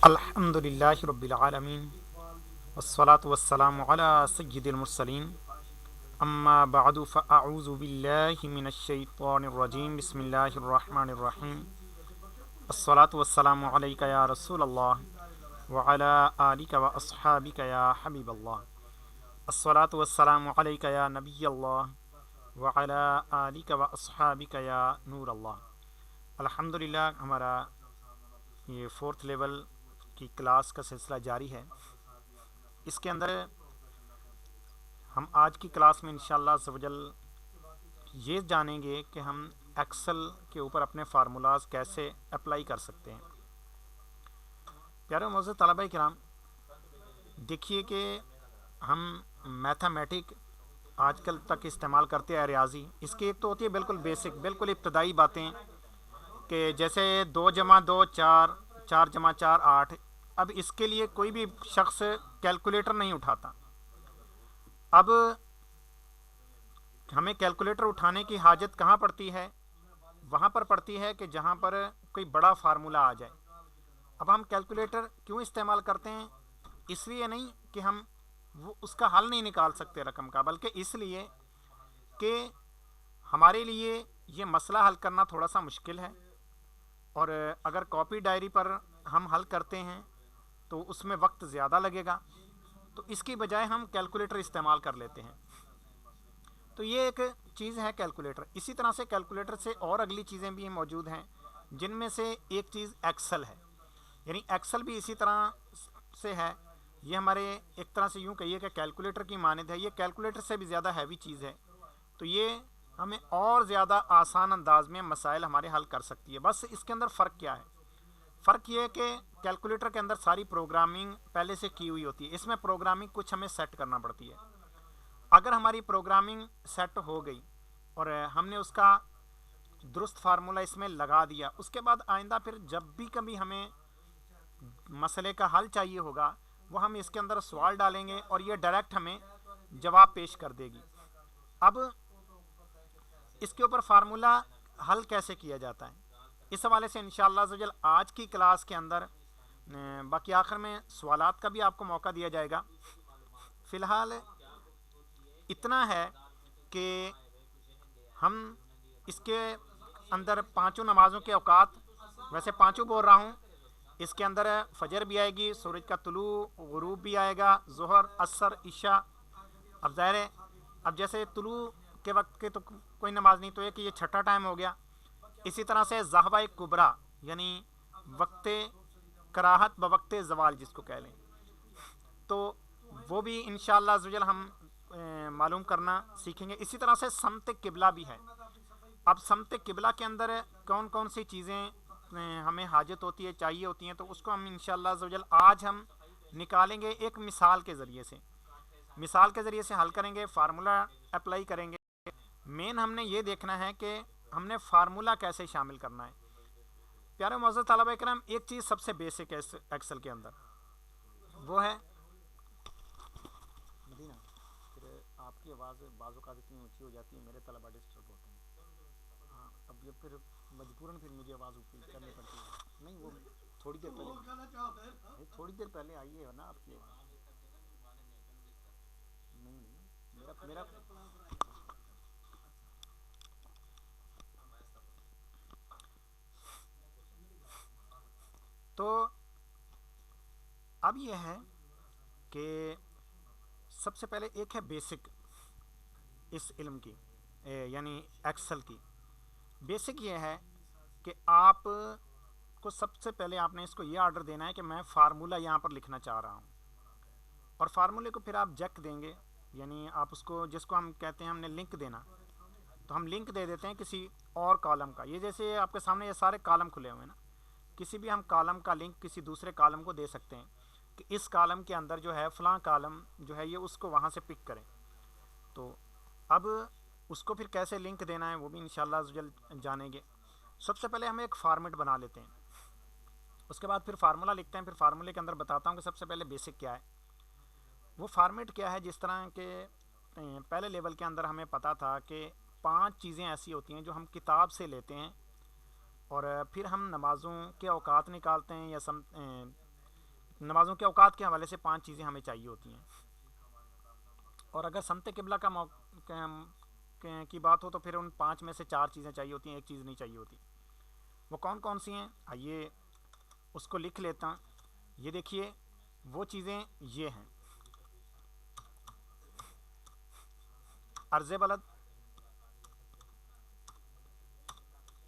अल्हम्दुलिल्लाहि रब्बिल आलमीन वस्सलातु वस्सलामु अला सय्यिदिल मुरसलीन अम्मा बअदु फ़अऊज़ु बिल्लाहि मिनश शैतानिर रजीम बिस्मिल्लाहिर रहमानिर रहीम अस्सलातु वस्सलामु अलैका या रसूलल्लाह व अला आलिका व अस्हाबिका या हबीबल्लाह अस्सलातु वस्सलामु अलैका या नबियल्लाह व अला आलिका व अस्हाबिका या नूरल्लाह। अल्हम्दुलिल्लाह, हमारा ये फोर्थ लेवल की क्लास का सिलसिला जारी है। इसके अंदर हम आज की क्लास में इंशाअल्लाह सवजल ये जानेंगे कि हम एक्सेल के ऊपर अपने फार्मूलाज कैसे अप्लाई कर सकते हैं। प्यारे मोअज़्ज़ज़ तलबा किराम, देखिए कि हम मैथमेटिक आजकल तक इस्तेमाल करते हैं, रियाजी। इसकी एक तो होती है बिल्कुल बेसिक, बिल्कुल इब्तदाई बातें कि जैसे 2 + 2 4, 4 + 4 8। अब इसके लिए कोई भी शख्स कैलकुलेटर नहीं उठाता। अब हमें कैलकुलेटर उठाने की हाजत कहाँ पड़ती है? वहाँ पर पड़ती है कि जहाँ पर कोई बड़ा फार्मूला आ जाए। अब हम कैलकुलेटर क्यों इस्तेमाल करते हैं? इसलिए नहीं कि हम वो उसका हल नहीं निकाल सकते रकम का, बल्कि इसलिए कि हमारे लिए ये मसला हल करना थोड़ा सा मुश्किल है, और अगर कॉपी डायरी पर हम हल करते हैं तो उसमें वक्त ज़्यादा लगेगा। तो इसकी बजाय हम कैलकुलेटर इस्तेमाल कर लेते हैं। तो ये एक चीज़ है कैलकुलेटर। इसी तरह से कैलकुलेटर से और अगली चीज़ें भी मौजूद हैं, जिनमें से एक चीज़ एक्सेल है। यानी एक्सेल भी इसी तरह से है। ये हमारे एक तरह से यूँ कहिए कि कैलकुलेटर की मानद है। ये कैलकुलेटर से भी ज़्यादा हैवी चीज़ है। तो ये हमें और ज़्यादा आसान अंदाज में मसाइल हमारे हल कर सकती है। बस इसके अंदर फ़र्क क्या है? फ़र्क ये है कि कैलकुलेटर के अंदर सारी प्रोग्रामिंग पहले से की हुई होती है। इसमें प्रोग्रामिंग कुछ हमें सेट करना पड़ती है। अगर हमारी प्रोग्रामिंग सेट हो गई और हमने उसका दुरुस्त फार्मूला इसमें लगा दिया, उसके बाद आइंदा फिर जब भी कभी हमें मसले का हल चाहिए होगा, वो हम इसके अंदर सवाल डालेंगे और ये डायरेक्ट हमें जवाब पेश कर देगी। अब इसके ऊपर फार्मूला हल कैसे किया जाता है, इस हवाले से इंशाअल्लाह आज की क्लास के अंदर, बाकी आखिर में सवालात का भी आपको मौका दिया जाएगा। फ़िलहाल इतना है कि हम इसके अंदर पांचों नमाज़ों के औकात, वैसे पांचों बोल रहा हूँ, इसके अंदर फजर भी आएगी, सूरज का तुलू गुरूब भी आएगा, ज़ोहर असर इशा। अब ज़ाहिर है, अब जैसे तुलू के वक्त के तो कोई नमाज नहीं, तो एक ये छठा टाइम हो गया। इसी तरह से ज़हवा कुबरा यानी वक्त कराहत ब वक्त ज़वाल जिसको कह लें, तो वो भी इंशाअल्लाह ज़ुजल हम मालूम करना सीखेंगे। इसी तरह से समत किबला भी है। अब समत किबला के अंदर कौन कौन सी चीज़ें हमें हाजत होती है, चाहिए होती हैं, तो उसको हम इंशाअल्लाह ज़ुजल आज हम निकालेंगे एक मिसाल के ज़रिए से। मिसाल के ज़रिए से हल करेंगे, फार्मूला अप्लाई करेंगे। मेन हमने ये देखना है कि हमने फार्मूला कैसे शामिल करना है। प्यारे मोअज़्ज़ज़ तलबा इकराम, एक चीज़ सबसे बेसिक है एक्सेल के अंदर, वो है मदीना। फिर आपकी आवाज़ बाज़ों का इतनी ऊंची हो जाती है, मेरे तलबा डिस्टर्ब होते हैं। हाँ, अब ये फिर मजबूरन फिर मुझे आवाज़ ऊपर करनी पड़ती है। नहीं, वो थोड़ी देर पहले, थोड़ी देर पहले आई है ना आपकी। नहीं नहीं, मेरा मेरा तो अब यह है कि सबसे पहले एक है बेसिक इस इल्म की, यानी एक्सेल की। बेसिक ये है कि आप को सबसे पहले आपने इसको ये ऑर्डर देना है कि मैं फार्मूला यहाँ पर लिखना चाह रहा हूँ, और फार्मूले को फिर आप जक देंगे, यानी आप उसको, जिसको हम कहते हैं हमने लिंक देना, तो हम लिंक दे देते हैं किसी और कॉलम का। ये जैसे आपके सामने ये सारे कॉलम खुले हुए हैं ना, किसी भी हम कॉलम का लिंक किसी दूसरे कॉलम को दे सकते हैं कि इस कॉलम के अंदर जो है फ़लाँ कॉलम जो है ये उसको वहाँ से पिक करें। तो अब उसको फिर कैसे लिंक देना है वो भी इंशाअल्लाह जल्द जानेंगे। सबसे पहले हम एक फॉर्मेट बना लेते हैं, उसके बाद फिर फार्मूला लिखते हैं। फिर फार्मूले के अंदर बताता हूँ कि सबसे पहले बेसिक क्या है, वो फार्मेट क्या है। जिस तरह के पहले लेवल के अंदर हमें पता था कि 5 चीज़ें ऐसी होती हैं जो हम किताब से लेते हैं, और फिर हम नमाज़ों के औकात निकालते हैं या नमाज़ों के औकात के हवाले से 5 चीज़ें हमें चाहिए होती हैं। और अगर समते किबला की बात हो तो फिर उन 5 में से 4 चीज़ें चाहिए होती हैं, एक चीज़ नहीं चाहिए होती। वो कौन कौन सी हैं, आइए उसको लिख लेता हूँ। ये देखिए वो चीज़ें ये हैं: अर्ज़ बलद,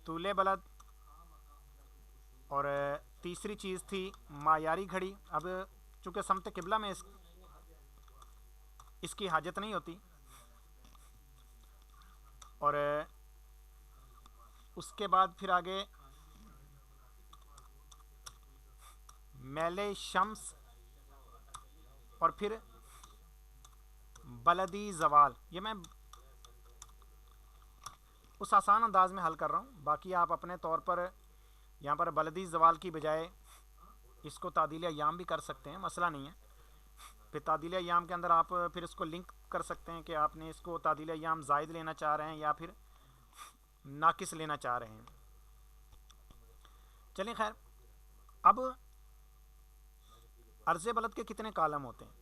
तूले बलद, और तीसरी चीज़ थी मायारी घड़ी। अब चूँकि समते किबला में इसकी हाजत नहीं होती, और उसके बाद फिर आगे मेले शम्स, और फिर बलदी जवाल। ये मैं उस आसान अंदाज में हल कर रहा हूँ, बाकी आप अपने तौर पर यहाँ पर बलदी जवाल की बजाय इसको तादील अय्याम भी कर सकते हैं, मसला नहीं है। फिर तादील अय्याम के अंदर आप फिर इसको लिंक कर सकते हैं कि आपने इसको तादील अय्याम ज़ायद लेना चाह रहे हैं या फिर नाकिस लेना चाह रहे हैं। चलिए खैर, अब अर्ज़ बलद के कितने कालम होते हैं,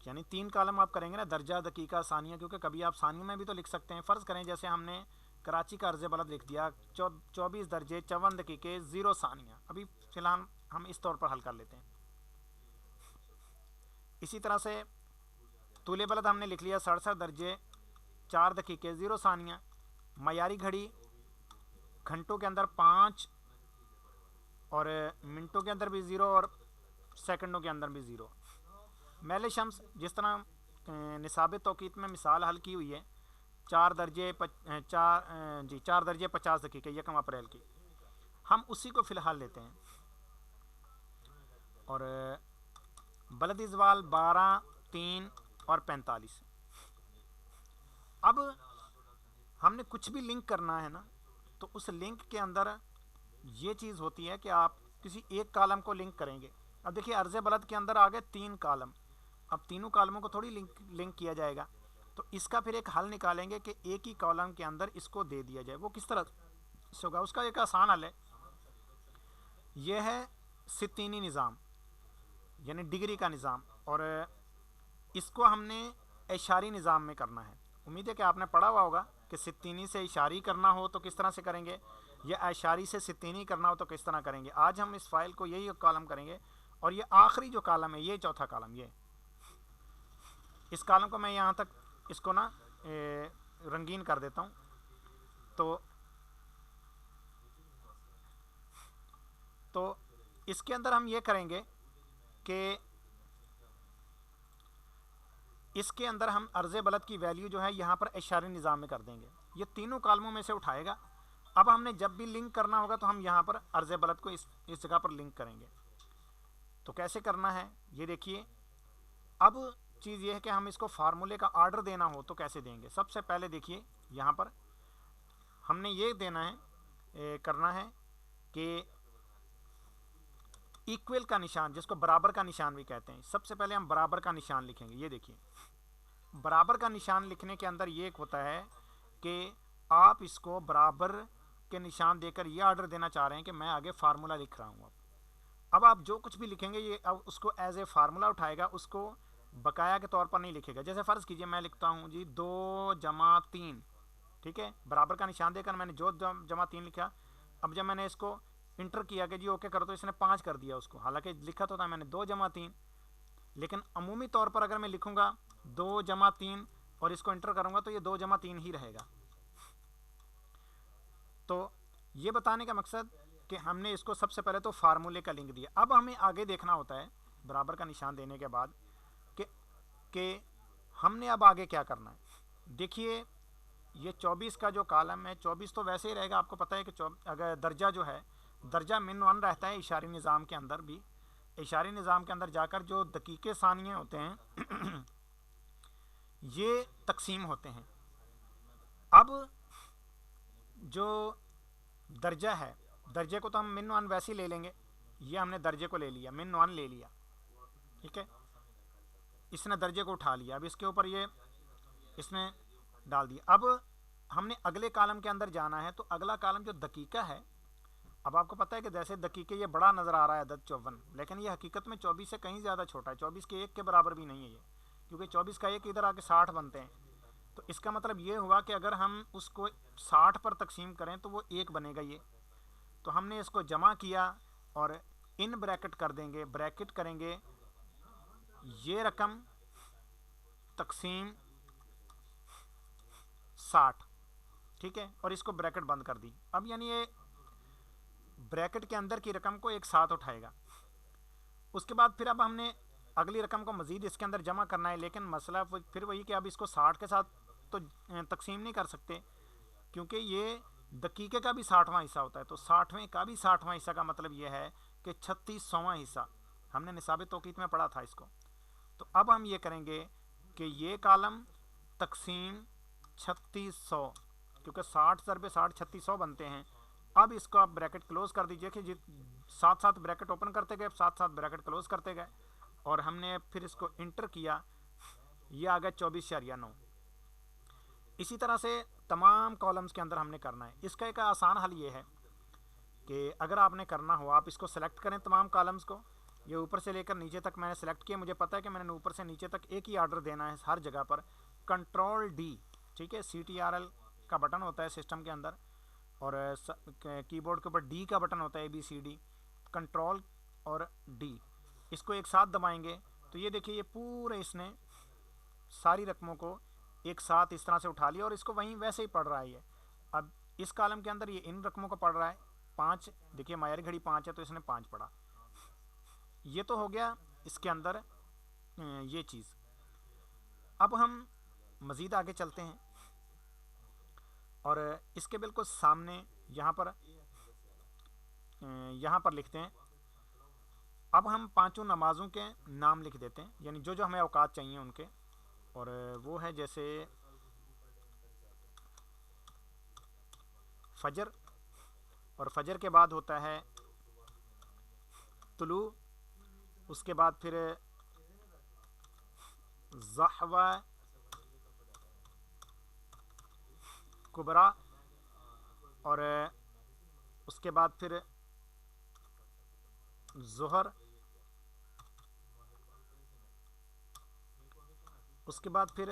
यानी 3 कालम आप करेंगे ना, दर्जा, दकीका, सानिया, क्योंकि कभी आप सानियों में भी तो लिख सकते हैं। फ़र्ज़ करें जैसे हमने कराची का अर्ज़ बलद लिख दिया 24 दर्जे 54 दकीके 0 सानिया। अभी फ़िलहाल हम इस तौर पर हल कर लेते हैं। इसी तरह से तूले बलद हमने लिख लिया 67 दर्जे 4 दकीके 0 सानिया। मयारी घड़ी घंटों के अंदर 5 और मिनटों के अंदर भी 0 और सेकंडों के अंदर भी 0। मेले शम्स, जिस तरह निसाब तौकीत में मिसाल हल की हुई है, 4 दर्जे 50 दकीके 1 अप्रैल की, हम उसी को फ़िलहाल लेते हैं। और बलदी ज़वाल 12, 3 और 45। अब हमने कुछ भी लिंक करना है ना, तो उस लिंक के अंदर ये चीज़ होती है कि आप किसी एक कालम को लिंक करेंगे। अब देखिए अर्ज़ बलद के अंदर आ गए 3 कालम, अब तीनों कालमों को थोड़ी लिंक किया जाएगा, तो इसका फिर एक हल निकालेंगे कि एक ही कॉलम के अंदर इसको दे दिया जाए। वो किस तरह से होगा, उसका एक आसान हल है। यह है सित्तीनी निज़ाम, यानी डिग्री का निज़ाम, और इसको हमने इशारी निज़ाम में करना है। उम्मीद है कि आपने पढ़ा हुआ होगा कि सित्तीनी से इशारी करना हो तो किस तरह से करेंगे, या इशारी से सित्तीनी करना हो तो किस तरह करेंगे। आज हम इस फाइल को यही कॉलम करेंगे, और ये आखिरी जो कॉलम है, ये चौथा कॉलम, ये इस कॉलम को मैं यहाँ तक इसको ना रंगीन कर देता हूँ। तो इसके अंदर हम ये करेंगे कि इसके अंदर हम अर्ज़ बलद की वैल्यू जो है यहाँ पर इशारी निज़ाम में कर देंगे। ये तीनों कालमों में से उठाएगा। अब हमने जब भी लिंक करना होगा तो हम यहाँ पर अर्ज़ बलद को इस जगह पर लिंक करेंगे। तो कैसे करना है ये देखिए। अब चीज़ ये है कि हम इसको फार्मूले का आर्डर देना हो तो कैसे देंगे। सबसे पहले देखिए यहाँ पर हमने ये देना है, करना है कि इक्वल का निशान, जिसको बराबर का निशान भी कहते हैं, सबसे पहले हम बराबर का निशान लिखेंगे। ये देखिए बराबर का निशान लिखने के अंदर ये एक होता है कि आप इसको बराबर के निशान देकर ये आर्डर देना चाह रहे हैं कि मैं आगे फार्मूला लिख रहा हूँ। अब आप जो कुछ भी लिखेंगे ये अब उसको एज ए फार्मूला उठाएगा, उसको बकाया के तौर पर नहीं लिखेगा। जैसे फ़र्ज़ कीजिए मैं लिखता हूँ जी 2 जमा 3, ठीक है, बराबर का निशान देकर मैंने जो जमा 3 लिखा। अब जब मैंने इसको इंटर किया कि जी ओके करो तो इसने 5 कर दिया उसको, हालांकि लिखा तो था मैंने 2 जमा 3, लेकिन अमूमी तौर पर अगर मैं लिखूँगा 2 जमा 3 और इसको इंटर करूँगा तो ये 2 जमा 3 ही रहेगा। तो ये बताने का मकसद कि हमने इसको सबसे पहले तो फार्मूले का लिंक दिया। अब हमें आगे देखना होता है बराबर का निशान देने के बाद कि हमने अब आगे क्या करना है। देखिए ये 24 का जो कालम है, 24 तो वैसे ही रहेगा, आपको पता है कि अगर दर्जा जो है, दर्जा मिन वन रहता है इशारी निज़ाम के अंदर भी। इशारी निज़ाम के अंदर जाकर जो दकीके सानिये होते हैं ये तकसीम होते हैं। अब जो दर्जा है, दर्जे को तो हम मिन वन वैसे ही ले लेंगे, ये हमने दर्जे को ले लिया, मिन वन ले लिया, ठीक है, इसने दर्जे को उठा लिया। अब इसके ऊपर ये इसने डाल दिया। अब हमने अगले कॉलम के अंदर जाना है, तो अगला कॉलम जो दकीका है अब आपको पता है कि जैसे दकीके ये बड़ा नज़र आ रहा है अदद 54, लेकिन ये हकीकत में 24 से कहीं ज़्यादा छोटा है, 24 के एक के बराबर भी नहीं है ये, क्योंकि 24 का एक इधर आके 60 बनते हैं। तो इसका मतलब ये हुआ कि अगर हम उसको 60 पर तकसीम करें तो वो एक बनेगा ये। तो हमने इसको जमा किया और इन ब्रैकेट कर देंगे, ब्रैकेट करेंगे ये रकम तकसीम 60, ठीक है, और इसको ब्रैकेट बंद कर दी। अब यानी ये ब्रैकेट के अंदर की रकम को एक साथ उठाएगा। उसके बाद फिर अब हमने अगली रकम को मज़ीद इसके अंदर जमा करना है, लेकिन मसला फिर वही कि अब इसको 60 के साथ तो तकसीम नहीं कर सकते, क्योंकि ये दकीके का भी 60वां हिस्सा होता है। तो 60वें का भी 60वां हिस्सा का मतलब ये है कि 3600वां हिस्सा। हमने निसाब तौकीत में पढ़ा था इसको। तो अब हम ये करेंगे कि ये कॉलम तकसीम 3600, क्योंकि 60 ज़रबे 60 3600 बनते हैं। अब इसको आप ब्रैकेट क्लोज कर दीजिए कि साथ साथ ब्रैकेट ओपन करते गए, साथ साथ ब्रैकेट क्लोज करते गए, और हमने फिर इसको इंटर किया, ये आ गया 24.9। इसी तरह से तमाम कॉलम्स के अंदर हमने करना है। इसका एक आसान हल ये है कि अगर आपने करना हो, आप इसको सेलेक्ट करें तमाम कॉलम्स को, ये ऊपर से लेकर नीचे तक मैंने सेलेक्ट किया। मुझे पता है कि मैंने ऊपर से नीचे तक एक ही आर्डर देना है हर जगह पर। कंट्रोल डी, ठीक है, CTRL का बटन होता है सिस्टम के अंदर, और कीबोर्ड के ऊपर डी का बटन होता है, ABCD, कंट्रोल और डी, इसको एक साथ दबाएंगे तो ये देखिए ये पूरे इसने सारी रकमों को एक साथ इस तरह से उठा लिया और इसको वहीं वैसे ही पढ़ रहा है ये। अब इस कॉलम के अंदर ये इन रकमों को पढ़ रहा है। 5, देखिए मायारी घड़ी 5 है तो इसने 5 पढ़ा। ये तो हो गया इसके अंदर ये चीज़। अब हम मज़ीद आगे चलते हैं और इसके बिल्कुल सामने यहाँ पर लिखते हैं। अब हम पांचों नमाज़ों के नाम लिख देते हैं, यानी जो जो हमें औकात चाहिए उनके, और वो है जैसे फजर, और फजर के बाद होता है तुलू, उसके बाद फिर ज़हवा कुबरा, और उसके बाद फिर ज़ोहर, उसके बाद फिर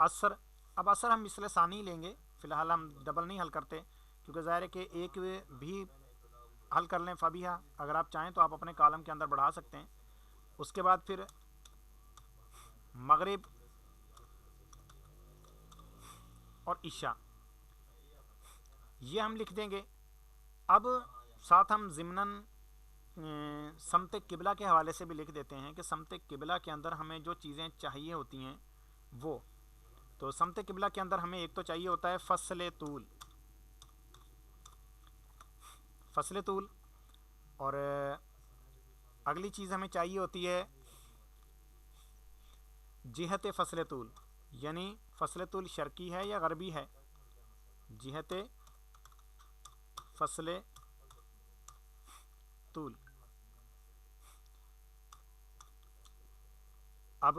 असर। अब असर हम मिसल सानी लेंगे, फ़िलहाल हम डबल नहीं हल करते, क्योंकि ज़ाहिर है कि एक भी हल कर लें फ़बिहा, अगर आप चाहें तो आप अपने कॉलम के अंदर बढ़ा सकते हैं। उसके बाद फिर मगरिब और इशा, ये हम लिख देंगे। अब साथ हम ज़िमनन समत किबला के हवाले से भी लिख देते हैं कि समत किबला के अंदर हमें जो चीज़ें चाहिए होती हैं वो, तो समत किबला के अंदर हमें एक तो चाहिए होता है फसल तूल, फसल तूल, और अगली चीज़ हमें चाहिए होती है जिहत फसल तूल, यानी फसल तूल शर्की है या गरबी है, जिहत फसल तूल। अब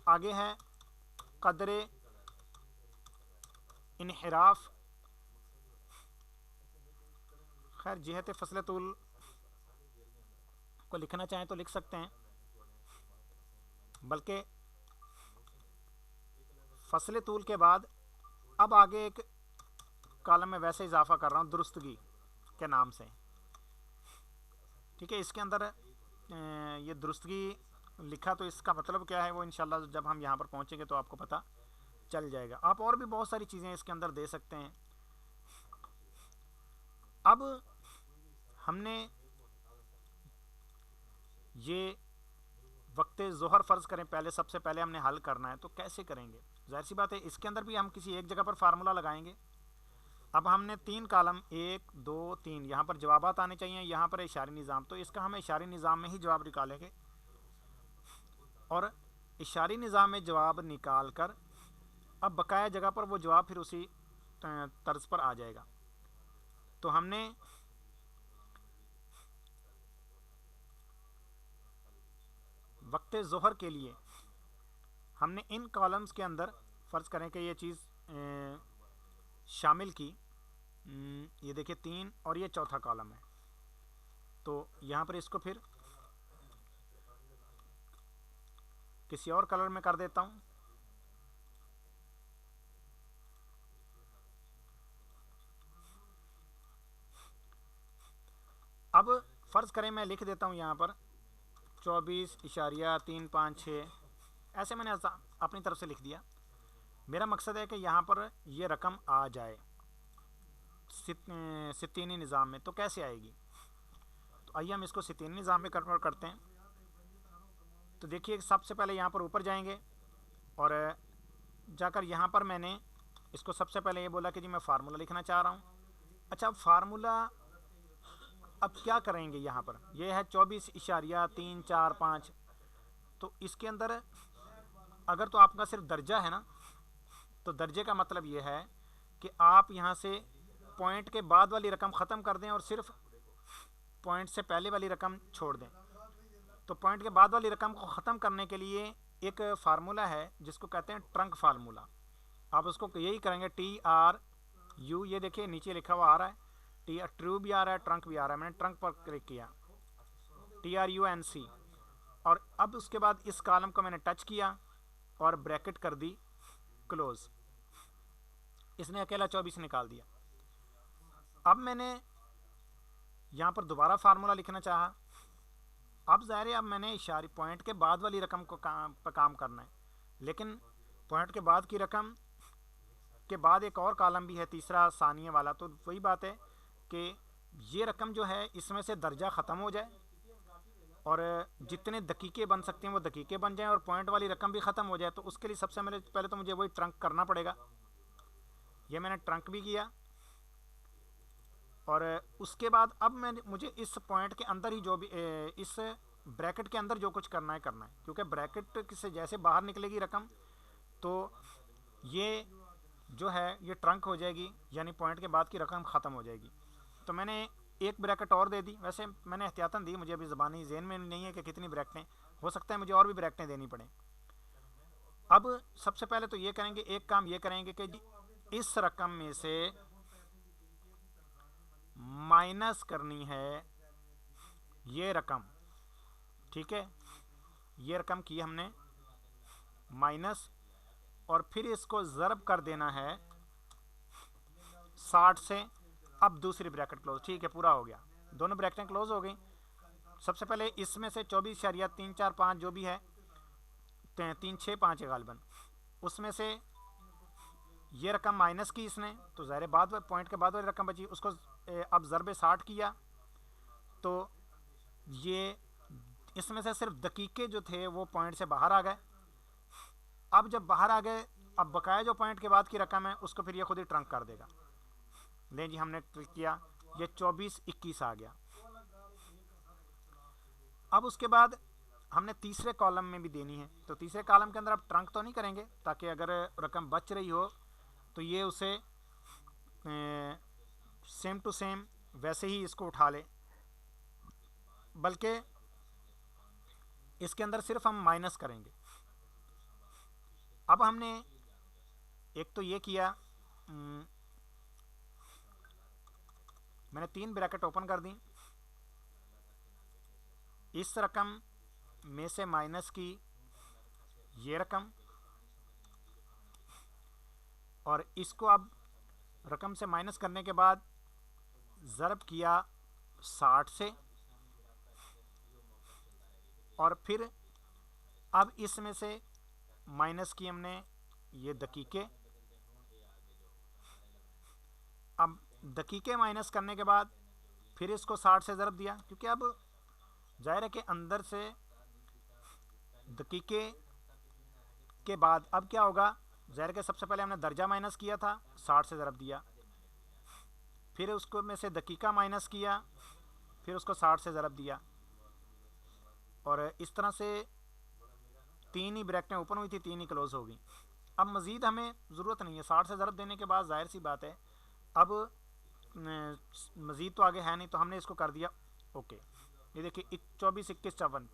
आगे है कदरे इनहिराफ। खैर जिहत फसल तूल को लिखना चाहें तो लिख सकते हैं, बल्कि फसल तूल के बाद अब आगे एक कॉलम में वैसे इजाफा कर रहा हूँ दुरुस्तगी के नाम से, ठीक है। इसके अंदर ये दुरुस्तगी लिखा, तो इसका मतलब क्या है वो इंशाल्लाह जब हम यहाँ पर पहुँचेंगे तो आपको पता चल जाएगा। आप और भी बहुत सारी चीज़ें इसके अंदर दे सकते हैं। अब हमने ये वक्त ज़ोहर फ़र्ज़ करें पहले, सबसे पहले हमने हल करना है, तो कैसे करेंगे? ज़ाहिर सी बात है इसके अंदर भी हम किसी एक जगह पर फार्मूला लगाएंगे। अब हमने 3 कॉलम 1 2 3 यहाँ पर जवाबात आने चाहिए, यहाँ पर इशारी निज़ाम, तो इसका हम इशारी निज़ाम में ही जवाब निकालेंगे और इशारी निज़ाम में जवाब निकाल कर अब बकाया जगह पर वो जवाब फिर उसी तर्ज पर आ जाएगा। तो हमने वक्त ज़ोहर के लिए हमने इन कॉलम्स के अंदर फ़र्ज़ करें कि ये चीज़ शामिल की। ये देखिए 3 और ये चौथा कॉलम है, तो यहाँ पर इसको फिर किसी और कलर में कर देता हूँ। अब फ़र्ज़ करें मैं लिख देता हूँ यहाँ पर 24.356, ऐसे मैंने अपनी तरफ से लिख दिया। मेरा मकसद है कि यहाँ पर ये रकम आ जाए सित्तीनी निज़ाम में। तो कैसे आएगी? तो आइए हम इसको सित्तीनी निज़ाम में कन्वर्ट करते हैं। तो देखिए सबसे पहले यहाँ पर ऊपर जाएंगे और जाकर यहाँ पर मैंने इसको सबसे पहले ये बोला कि जी मैं फार्मूला लिखना चाह रहा हूँ। अच्छा, फार्मूला अब क्या करेंगे? यहाँ पर ये है 24.345। तो इसके अंदर अगर तो आपका सिर्फ दर्जा है ना, तो दर्जे का मतलब ये है कि आप यहाँ से पॉइंट के बाद वाली रकम ख़त्म कर दें और सिर्फ पॉइंट से पहले वाली रकम छोड़ दें। तो पॉइंट के बाद वाली रकम को ख़त्म करने के लिए एक फार्मूला है जिसको कहते हैं ट्रंक फार्मूला। आप उसको यही करेंगे TRU, ये देखिए नीचे लिखा हुआ आ रहा है, ट्रू भी आ रहा है, ट्रंक भी आ रहा है। मैंने ट्रंक पर क्लिक किया, TRUNC, और अब उसके बाद इस कॉलम को मैंने टच किया और ब्रैकेट कर दी क्लोज। इसने अकेला 24 निकाल दिया। अब मैंने यहाँ पर दोबारा फार्मूला लिखना चाहा। अब ज़ाहिर है अब मैंने इशारे पॉइंट के बाद वाली रकम को पर काम करना है, लेकिन पॉइंट के बाद की रकम के बाद एक और कॉलम भी है, तीसरा सानिये वाला। तो वही बात है कि ये रकम जो है इसमें से दर्जा ख़त्म हो जाए और जितने दकीके बन सकते हैं वो दकीके बन जाएं और पॉइंट वाली रकम भी ख़त्म हो जाए। तो उसके लिए सबसे पहले तो मुझे वही ट्रंक करना पड़ेगा। ये मैंने ट्रंक भी किया और उसके बाद अब मुझे इस पॉइंट के अंदर ही जो भी इस ब्रैकेट के अंदर जो कुछ करना है, क्योंकि ब्रैकेट से जैसे बाहर निकलेगी रकम तो ये जो है ये ट्रंक हो जाएगी, यानी पॉइंट के बाद की रकम ख़त्म हो जाएगी। तो मैंने एक ब्रैकेट और दे दी, वैसे मैंने एहतियातन दी, मुझे अभी ज़बानी ज़हन में नहीं है कि कितनी ब्रैकेटें, हो सकता है मुझे और भी ब्रैकेटें देनी पड़े। अब सबसे पहले तो ये करेंगे, एक काम ये करेंगे कि इस रकम में से माइनस करनी है ये रकम, ठीक है, ये रकम की हमने माइनस, और फिर इसको ज़रब कर देना है 60 से। अब दूसरी ब्रैकेट क्लोज, ठीक है, पूरा हो गया, दोनों ब्रैकेटें क्लोज हो गई। सबसे पहले इसमें से 24.345 जो भी है 365 है गालिबन, उसमें से ये रकम माइनस की इसने, तो ज़ाहिर बाद पॉइंट के बाद वाली रकम बची, उसको अब ज़रबे 60 किया तो ये इसमें से सिर्फ दकीके जो थे वो पॉइंट से बाहर आ गए। अब जब बाहर आ गए, अब बकाया जो पॉइंट के बाद की रकम है उसको फिर ये खुद ही ट्रंक कर देगा। लें जी, हमने क्लिक किया, ये 24.21 आ गया। अब उसके बाद हमने तीसरे कॉलम में भी देनी है, तो तीसरे कॉलम के अंदर अब ट्रंक तो नहीं करेंगे ताकि अगर रकम बच रही हो तो ये उसे सेम टू सेम वैसे ही इसको उठा ले, बल्कि इसके अंदर सिर्फ हम माइनस करेंगे। अब हमने एक तो ये किया, मैंने 3 ब्रैकेट ओपन कर दी, इस रकम में से माइनस की ये रकम, और इसको अब रकम से माइनस करने के बाद ज़रब किया 60 से, और फिर अब इसमें से माइनस की हमने ये दकीके। अब दकीके माइनस करने के बाद फिर इसको 60 से ज़रब दिया, क्योंकि अब ज़ाहिर है कि अंदर से दकीके के बाद अब क्या होगा, ज़ाहिर के सबसे पहले हमने दर्जा माइनस किया था, 60 से ज़रब दिया, फिर उसको में से दकीका माइनस किया, फिर उसको 60 से ज़रब दिया, और इस तरह से 3 ही ब्रैकेटें ओपन हुई थी, 3 ही क्लोज हो गई। अब मज़ीद हमें ज़रूरत नहीं है, 60 से ज़रब देने के बाद ज़ाहिर सी बात है अब मज़ीद तो आगे है नहीं, तो हमने इसको कर दिया ओके। ये देखिए 24.2154,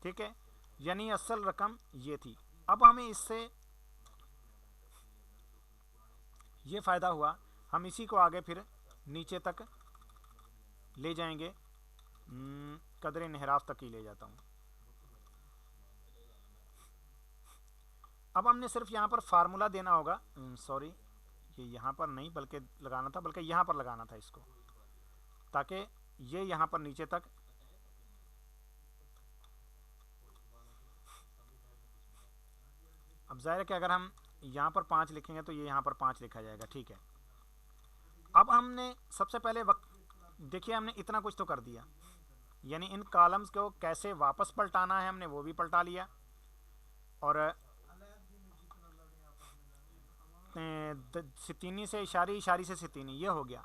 ठीक है, यानी असल रकम ये थी। अब हमें इससे ये फ़ायदा हुआ। हम इसी को आगे फिर नीचे तक ले जाएंगे, कदर इन्हिराफ तक ही ले जाता हूँ। अब हमने सिर्फ यहाँ पर फार्मूला देना होगा, सॉरी ये यहाँ पर नहीं बल्कि लगाना था, बल्कि यहाँ पर लगाना था इसको, ताकि ये यहाँ पर नीचे तक अब ज़ाहिर है कि अगर हम यहाँ पर 5 लिखेंगे तो ये यहाँ पर 5 लिखा जाएगा। ठीक है, अब हमने सबसे पहले देखिए हमने इतना कुछ तो कर दिया, यानी इन कॉलम्स को कैसे वापस पलटाना है हमने वो भी पलटा लिया, और सितीनी से इशारी, इशारी से सितीनी, ये हो गया।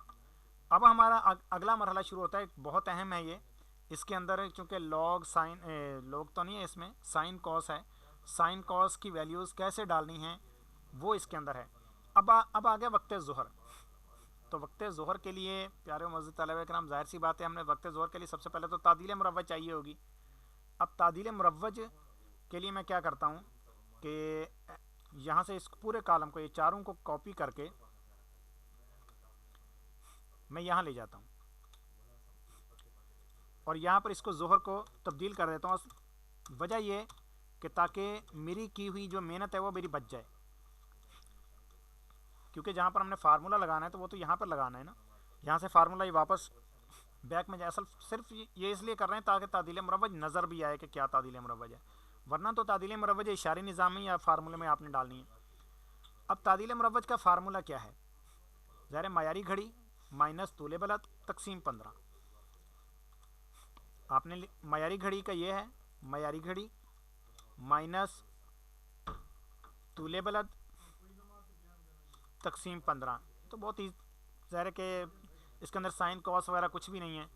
अब हमारा अगला मरहला शुरू होता है, बहुत अहम है ये। इसके अंदर चूँकि लॉग साइन, लॉग तो नहीं है इसमें, साइन कॉस है, साइन कॉस की वैल्यूज़ कैसे डालनी हैं वो इसके अंदर है। अब आ गया वक्त ज़ुहर। तो वक्त ज़ुहर के लिए प्यारे मस्जिद तलबा कराम, ज़ाहिर सी बात है हमने वक्त ज़ुहर के लिए सबसे पहले तो तादील मुरव्वज चाहिए होगी। अब तादील मुरव्वज के लिए मैं क्या करता हूँ कि यहाँ से इस पूरे कॉलम को, ये चारों को कॉपी करके मैं यहाँ ले जाता हूँ और यहाँ पर इसको ज़ुहर को तब्दील कर देता हूँ। वजह ये कि ताकि मेरी की हुई जो मेहनत है वो मेरी बच जाए, क्योंकि जहाँ पर हमने फार्मूला लगाना है तो वो तो यहाँ पर लगाना है ना, यहाँ से फार्मूला ही वापस बैक में जाए। असल सिर्फ ये इसलिए कर रहे हैं ताकि तादील मुरव्वज नज़र भी आए कि क्या तादील मुरव्वज है, वरना तो तादील मुरव्वज इशारी निज़ाम में या फार्मूले में आपने डालनी है। अब तादील मुरव्वज का फार्मूला क्या है? ज़ाहिर मायारी घड़ी माइनस तूले बलद तकसीम 15। आपने मायारी घड़ी का ये है, मायारी घड़ी माइनस तूले बलद तकसीम 15। तो बहुत ही ज़ाहिर है कि इसके अंदर साइन कॉस वगैरह कुछ भी नहीं है।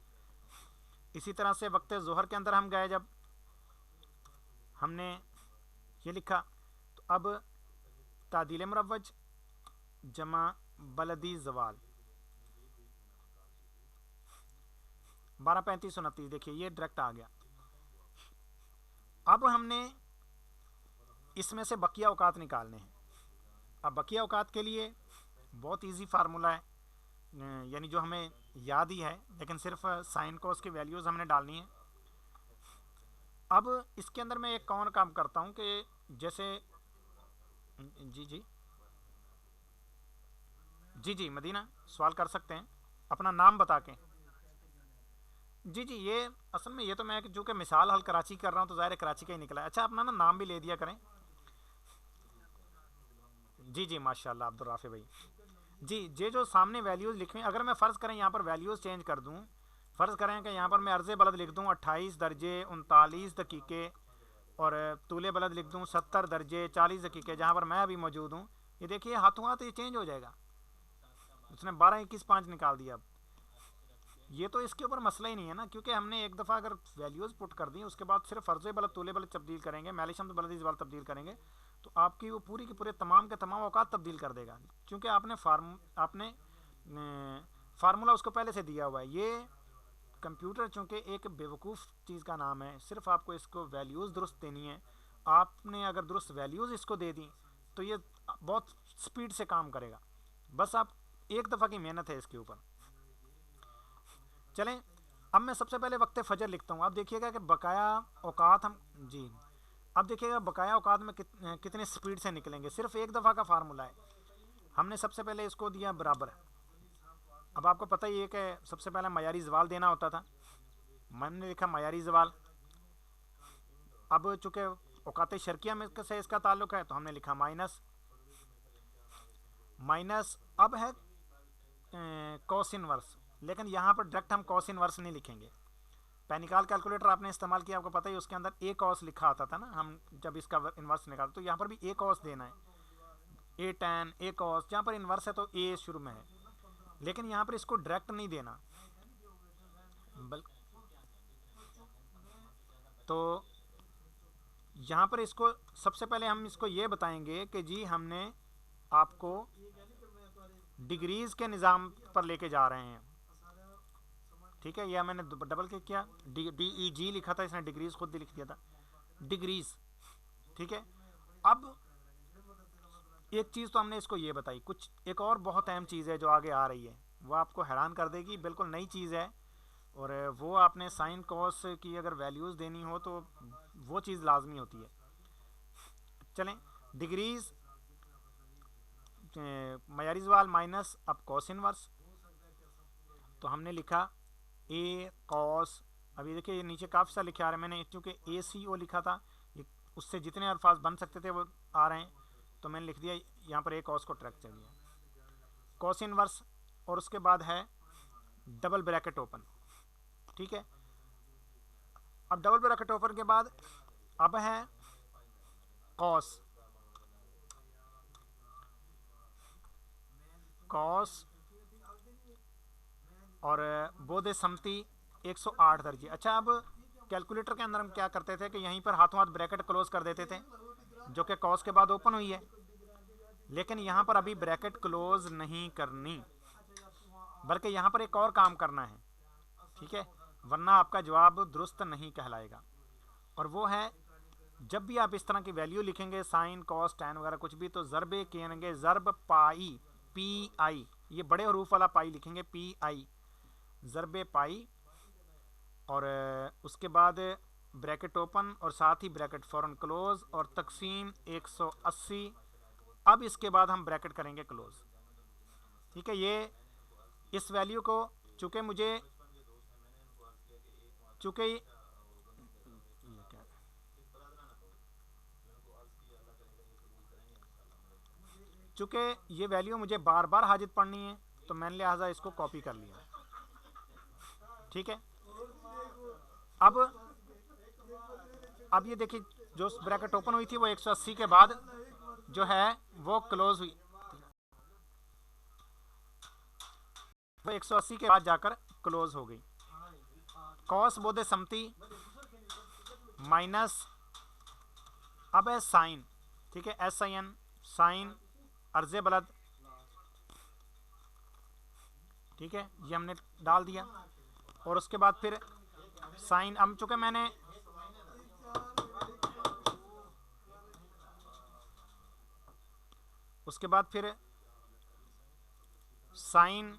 इसी तरह से वक्त ज़ुहर के अंदर हम गए, जब हमने ये लिखा, तो अब तादील मुरव्वज जमा बलदी ज़वाल 12:35-29, देखिए ये डायरेक्ट आ गया। अब हमने इसमें से बकिया औकात निकालने हैं। अब बकिया औकात के लिए बहुत इजी फार्मूला है, यानी जो हमें याद ही है, लेकिन सिर्फ साइन कॉस की वैल्यूज़ हमने डालनी है। अब इसके अंदर मैं एक और काम करता हूँ कि जैसे जी मदीना सवाल कर सकते हैं अपना नाम बता के। जी ये असल में ये तो मैं जो कि मिसाल हल कराची कर रहा हूँ तो ज़ाहिर कराची का ही निकला है। अच्छा अपना ना नाम भी ले दिया करें। जी माशाल्लाह अब्दुल राफी भाई। जी ये जो सामने वैल्यूज़ लिखी, अगर मैं फ़र्ज़ करें यहाँ पर वैल्यूज़ चेंज कर दूँ, फ़र्ज़ करें कि यहाँ पर मैं अर्ज़ बलद लिख दूँ 28 दर्जे 39 दकीक़े और तूले बलद लिख दूँ 70 दर्जे 40 दकीक़े, जहाँ पर मैं अभी मौजूद हूँ। ये देखिए हाथों हाथ ये चेंज हो जाएगा, उसने 12 21 5 निकाल दिया। अब ये तो इसके ऊपर मसला ही नहीं है ना, क्योंकि हमने एक दफ़ा अगर वैल्यूज़ पुट कर दी उसके बाद सिर्फ फ़र्ज़ बलद तूले बलद तब्दील करेंगे, मैलिशम बलद इस बार तब्दील करेंगे तो आपकी वो पूरी के पूरे तमाम के तमाम औकात तब्दील कर देगा, क्योंकि आपने फार्मूला उसको पहले से दिया हुआ है। ये कंप्यूटर चूँकि एक बेवकूफ़ चीज़ का नाम है, सिर्फ आपको इसको वैल्यूज़ दुरुस्त देनी है। आपने अगर दुरुस्त वैल्यूज़ इसको दे दी तो ये बहुत स्पीड से काम करेगा, बस आप एक दफ़ा की मेहनत है इसके ऊपर। चलें अब मैं सबसे पहले वक्त फ़जर लिखता हूँ। अब देखिएगा कि बकाया औकात हम अब देखिएगा बकाया औकात में कितने स्पीड से निकलेंगे। सिर्फ एक दफ़ा का फार्मूला है, हमने सबसे पहले इसको दिया बराबर। अब आपको पता ही है कि सबसे पहले मयारी ज़वाल देना होता था, मैंने लिखा मयारी ज़वाल। अब चूँकि औकात शर्किया में से इसका ताल्लुक़ है तो हमने लिखा माइनस। अब है कॉस इनवर्स, लेकिन यहाँ पर डायरेक्ट हम कॉस इनवर्स नहीं लिखेंगे। पैनिकाल कैलकुलेटर आपने इस्तेमाल किया, आपको पता ही उसके अंदर ए कॉस लिखा आता था ना, हम जब इसका इन्वर्स निकालते तो यहाँ पर भी ए कॉस देना है, ए टैन ए कॉस। जहाँ पर इन्वर्स है तो ए शुरू में है, लेकिन यहाँ पर इसको डायरेक्ट नहीं देना। तो यहाँ पर इसको सबसे पहले हम इसको ये बताएंगे कि जी हमने आपको डिग्रीज़ के निज़ाम पर लेके जा रहे हैं। ठीक है, यह मैंने डबल क्लिक किया, DEG लिखा था, इसने डिग्रीज़ खुद भी लिख दिया था, डिग्रीज़। ठीक है, अब एक चीज़ तो हमने इसको ये बताई, कुछ एक और बहुत अहम चीज़ है जो आगे आ रही है, वो आपको हैरान कर देगी, बिल्कुल नई चीज़ है। और वो आपने साइन कॉस की अगर वैल्यूज़ देनी हो तो वो चीज़ लाजमी होती है। चलें, डिग्रीज मयारी ज़वाल माइनस अब कॉस इनवर्स, तो हमने लिखा ए कॉस, अभी देखिए ये नीचे काफ़ी सा लिखा आ रहा है, मैंने क्योंकि ए सी ओ लिखा था, ये उससे जितने अल्फाज बन सकते थे वो आ रहे हैं, तो मैंने लिख दिया यहाँ पर ए कॉस को ट्रैक कर दिया, कॉस इनवर्स, और उसके बाद है डबल ब्रैकेट ओपन। ठीक है, अब डबल ब्रैकेट ओपन के बाद अब है कॉस, कॉस और बोधे समती 108 दर्जे। अच्छा, अब कैलकुलेटर के अंदर हम क्या करते थे कि यहीं पर हाथों हाथ ब्रैकेट क्लोज कर देते थे, जो कि कॉस के बाद ओपन हुई है, लेकिन यहाँ पर अभी ब्रैकेट क्लोज नहीं करनी, बल्कि यहाँ पर एक और काम करना है। ठीक है, वरना आपका जवाब दुरुस्त नहीं कहलाएगा, और वो है जब भी आप इस तरह की वैल्यू लिखेंगे साइन कॉस टैन वगैरह कुछ भी, तो ज़रबे कहेंगे, ज़रब पाई, पी आई, ये बड़े हरूफ वाला पाई लिखेंगे, पी आई, ज़रबे पाई, और उसके बाद ब्रैकेट ओपन और साथ ही ब्रैकेट फ़ौरन क्लोज और तकसीम 180। अब इसके बाद हम ब्रैकेट करेंगे क्लोज। ठीक है, ये इस वैल्यू को चूँकि चूँकि ये वैल्यू मुझे बार बार हाजिर पढ़नी है, तो मैंने लिहाजा इसको कॉपी कर लिया। ठीक है, अब ये देखिए जो ब्रैकेट ओपन हुई थी वो 180 के बाद जो है वो क्लोज हुई, वो 180 के बाद जाकर क्लोज हो गई। कॉस बोधे समती माइनस अब है साइन, ठीक है, एस आई एन, साइन अर्जे बलद, ठीक है, ये हमने डाल दिया, और उसके बाद फिर साइन, अब चूंकि मैंने उसके बाद फिर साइन,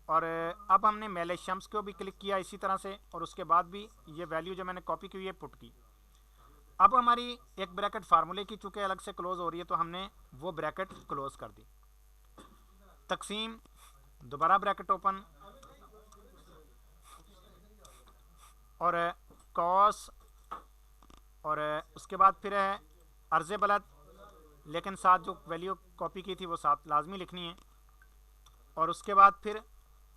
और अब हमने मेले शम्स को भी क्लिक किया इसी तरह से, और उसके बाद भी ये वैल्यू जो मैंने कॉपी की हुई है पुट की। अब हमारी एक ब्रैकेट फार्मूले की चूंकि अलग से क्लोज हो रही है, तो हमने वो ब्रैकेट क्लोज कर दी। तकसीम दोबारा ब्रैकेट ओपन और कॉस, और उसके बाद फिर है अर्ज़े बलद, लेकिन साथ जो वैल्यू कॉपी की थी वो साथ लाजमी लिखनी है, और उसके बाद फिर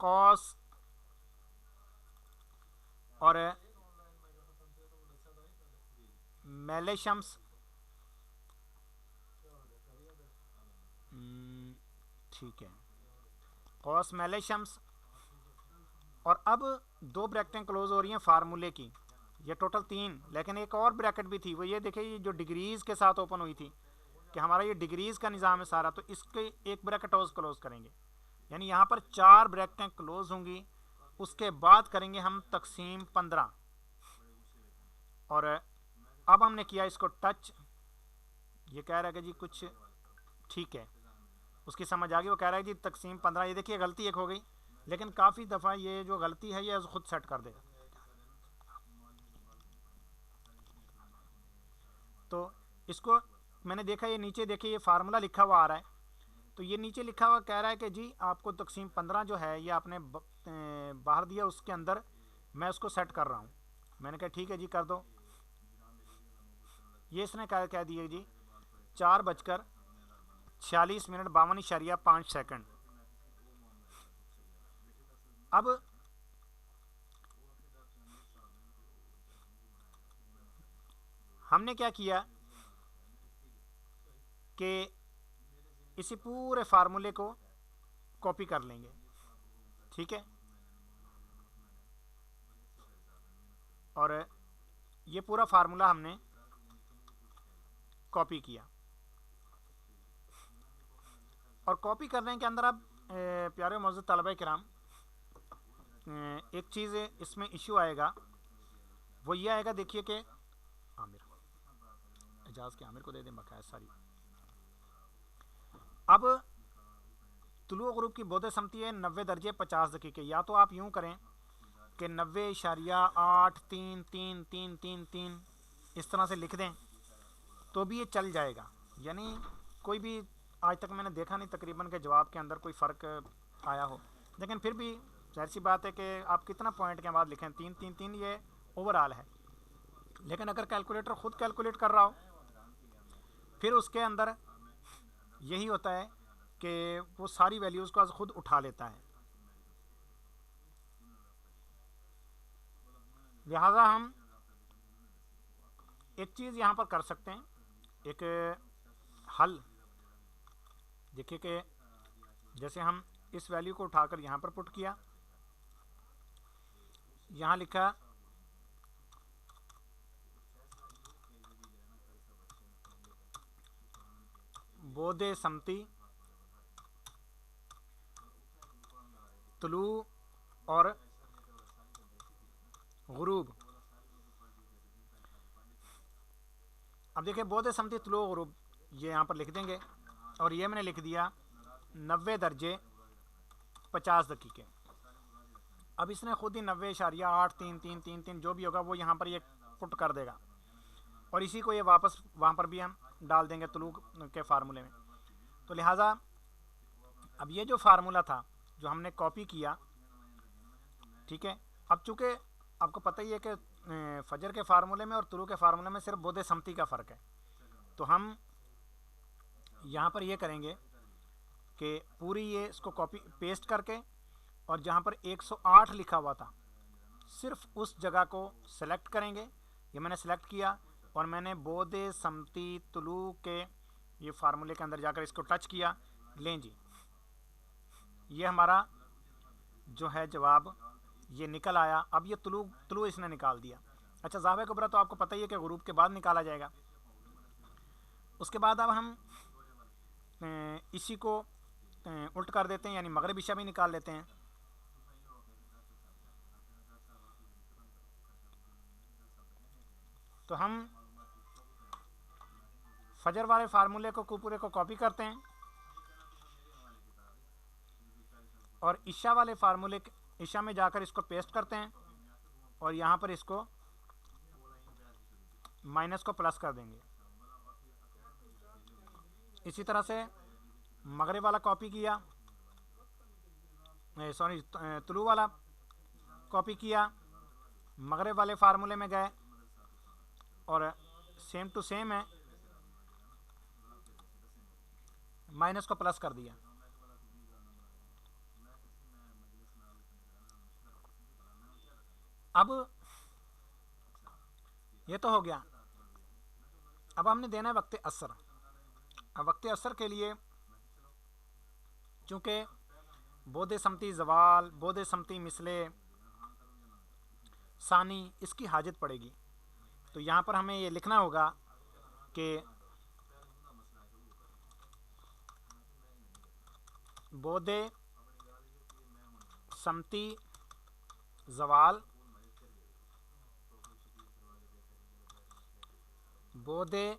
कॉस और मेले शम्स, ठीक है, कॉस मेले शम्स, और अब दो ब्रैकेटें क्लोज हो रही हैं फार्मूले की, ये टोटल 3, लेकिन एक और ब्रैकेट भी थी, वो ये देखिए ये जो डिग्रीज के साथ ओपन हुई थी कि हमारा ये डिग्रीज का निज़ाम है सारा, तो इसके एक ब्रैकेट और क्लोज करेंगे, यानी यहाँ पर 4 ब्रैकेटें क्लोज होंगी। उसके बाद करेंगे हम तकसीम 15, और अब हमने किया इसको टच, ये कह रहा है कि जी कुछ ठीक है, उसकी समझ आ गई, वो कह रहा है जी तकसीम 15, ये देखिए गलती एक हो गई, लेकिन काफ़ी दफ़ा ये जो गलती है ये खुद सेट कर देगा। तो इसको मैंने देखा, ये नीचे देखिए ये फार्मूला लिखा हुआ आ रहा है, तो ये नीचे लिखा हुआ कह रहा है कि जी आपको तकसीम 15 जो है ये आपने बाहर दिया, उसके अंदर मैं उसको सेट कर रहा हूँ। मैंने कहा ठीक है जी कर दो, ये इसने कह दिया जी 4:46:52.5 अब हमने क्या किया कि इसी पूरे फार्मूले को कॉपी कर लेंगे। ठीक है, और ये पूरा फार्मूला हमने कॉपी किया, और कॉपी करने के अंदर अब प्यारे मौजूद तलबा किराम एक चीज़ इसमें इशू आएगा, वो ये आएगा, देखिए कि आमिर एजाज़ के आमिर को दे दें बकाया सारी, अब तुलु ग्रुप की बोधे समती है 90 दर्जे 50 दकीके। या तो आप यूं करें कि 90.8333333 इस तरह से लिख दें तो भी ये चल जाएगा। यानी कोई भी आज तक मैंने देखा नहीं तकरीबन के जवाब के अंदर कोई फ़र्क आया हो, लेकिन फिर भी जाहिर सी बात है कि आप कितना पॉइंट के बाद लिखें, 333 ये ओवरऑल है। लेकिन अगर कैलकुलेटर ख़ुद कैलकुलेट कर रहा हो फिर उसके अंदर यही होता है कि वो सारी वैल्यूज़ को ख़ुद उठा लेता है। लिहाजा हम एक चीज़ यहाँ पर कर सकते हैं, एक हल देखिए कि जैसे हम इस वैल्यू को उठाकर यहाँ पर पुट किया, यहाँ लिखा बोधे समती तुलू और गुरूब। अब देखिए बोधे समती तुलू और गुरूब ये यहाँ पर लिख देंगे और ये मैंने लिख दिया 90 दर्जे 50 दकीके। अब इसने खुद ही 90.83333 जो भी होगा वो यहाँ पर ये पुट कर देगा और इसी को ये वापस वहाँ पर भी हम डाल देंगे तुलू के फार्मूले में। तो लिहाजा अब ये जो फार्मूला था जो हमने कॉपी किया, ठीक है, अब चूँकि आपको पता ही है कि फजर के फार्मूले में और तुलू के फार्मूले में सिर्फ बोधे समती का फ़र्क है, तो हम यहाँ पर ये करेंगे कि पूरी ये इसको कॉपी पेस्ट करके और जहाँ पर 108 लिखा हुआ था सिर्फ उस जगह को सेलेक्ट करेंगे। ये मैंने सेलेक्ट किया और मैंने बोधे समती तुलू के ये फार्मूले के अंदर जाकर इसको टच किया। लें जी, ये हमारा जो है जवाब ये निकल आया। अब ये तुलू इसने निकाल दिया। अच्छा, ज़ावे कुबरा तो आपको पता ही है कि गुरूब के बाद निकाला जाएगा। उसके बाद अब हम इसी को उल्ट कर देते हैं, यानी मगरिब इशा भी निकाल लेते हैं। तो हम फजर वाले फार्मूले को पूरे को कॉपी करते हैं और इशा वाले फार्मूले इशा में जाकर इसको पेस्ट करते हैं और यहाँ पर इसको माइनस को प्लस कर देंगे। इसी तरह से मगरिब वाला कॉपी किया, सॉरी तुलू वाला कॉपी किया, मगरिब वाले फार्मूले में गए और सेम टू सेम है, माइनस को प्लस कर दिया। अब ये तो हो गया। अब हमने देना है वक्त असर। अब वक्त असर के लिए चूँकि बोधे समती जवाल, बोधे समती मिसले सानी इसकी हाजत पड़ेगी, तो यहाँ पर हमें ये लिखना होगा कि बोधे समती जवाल, बोधे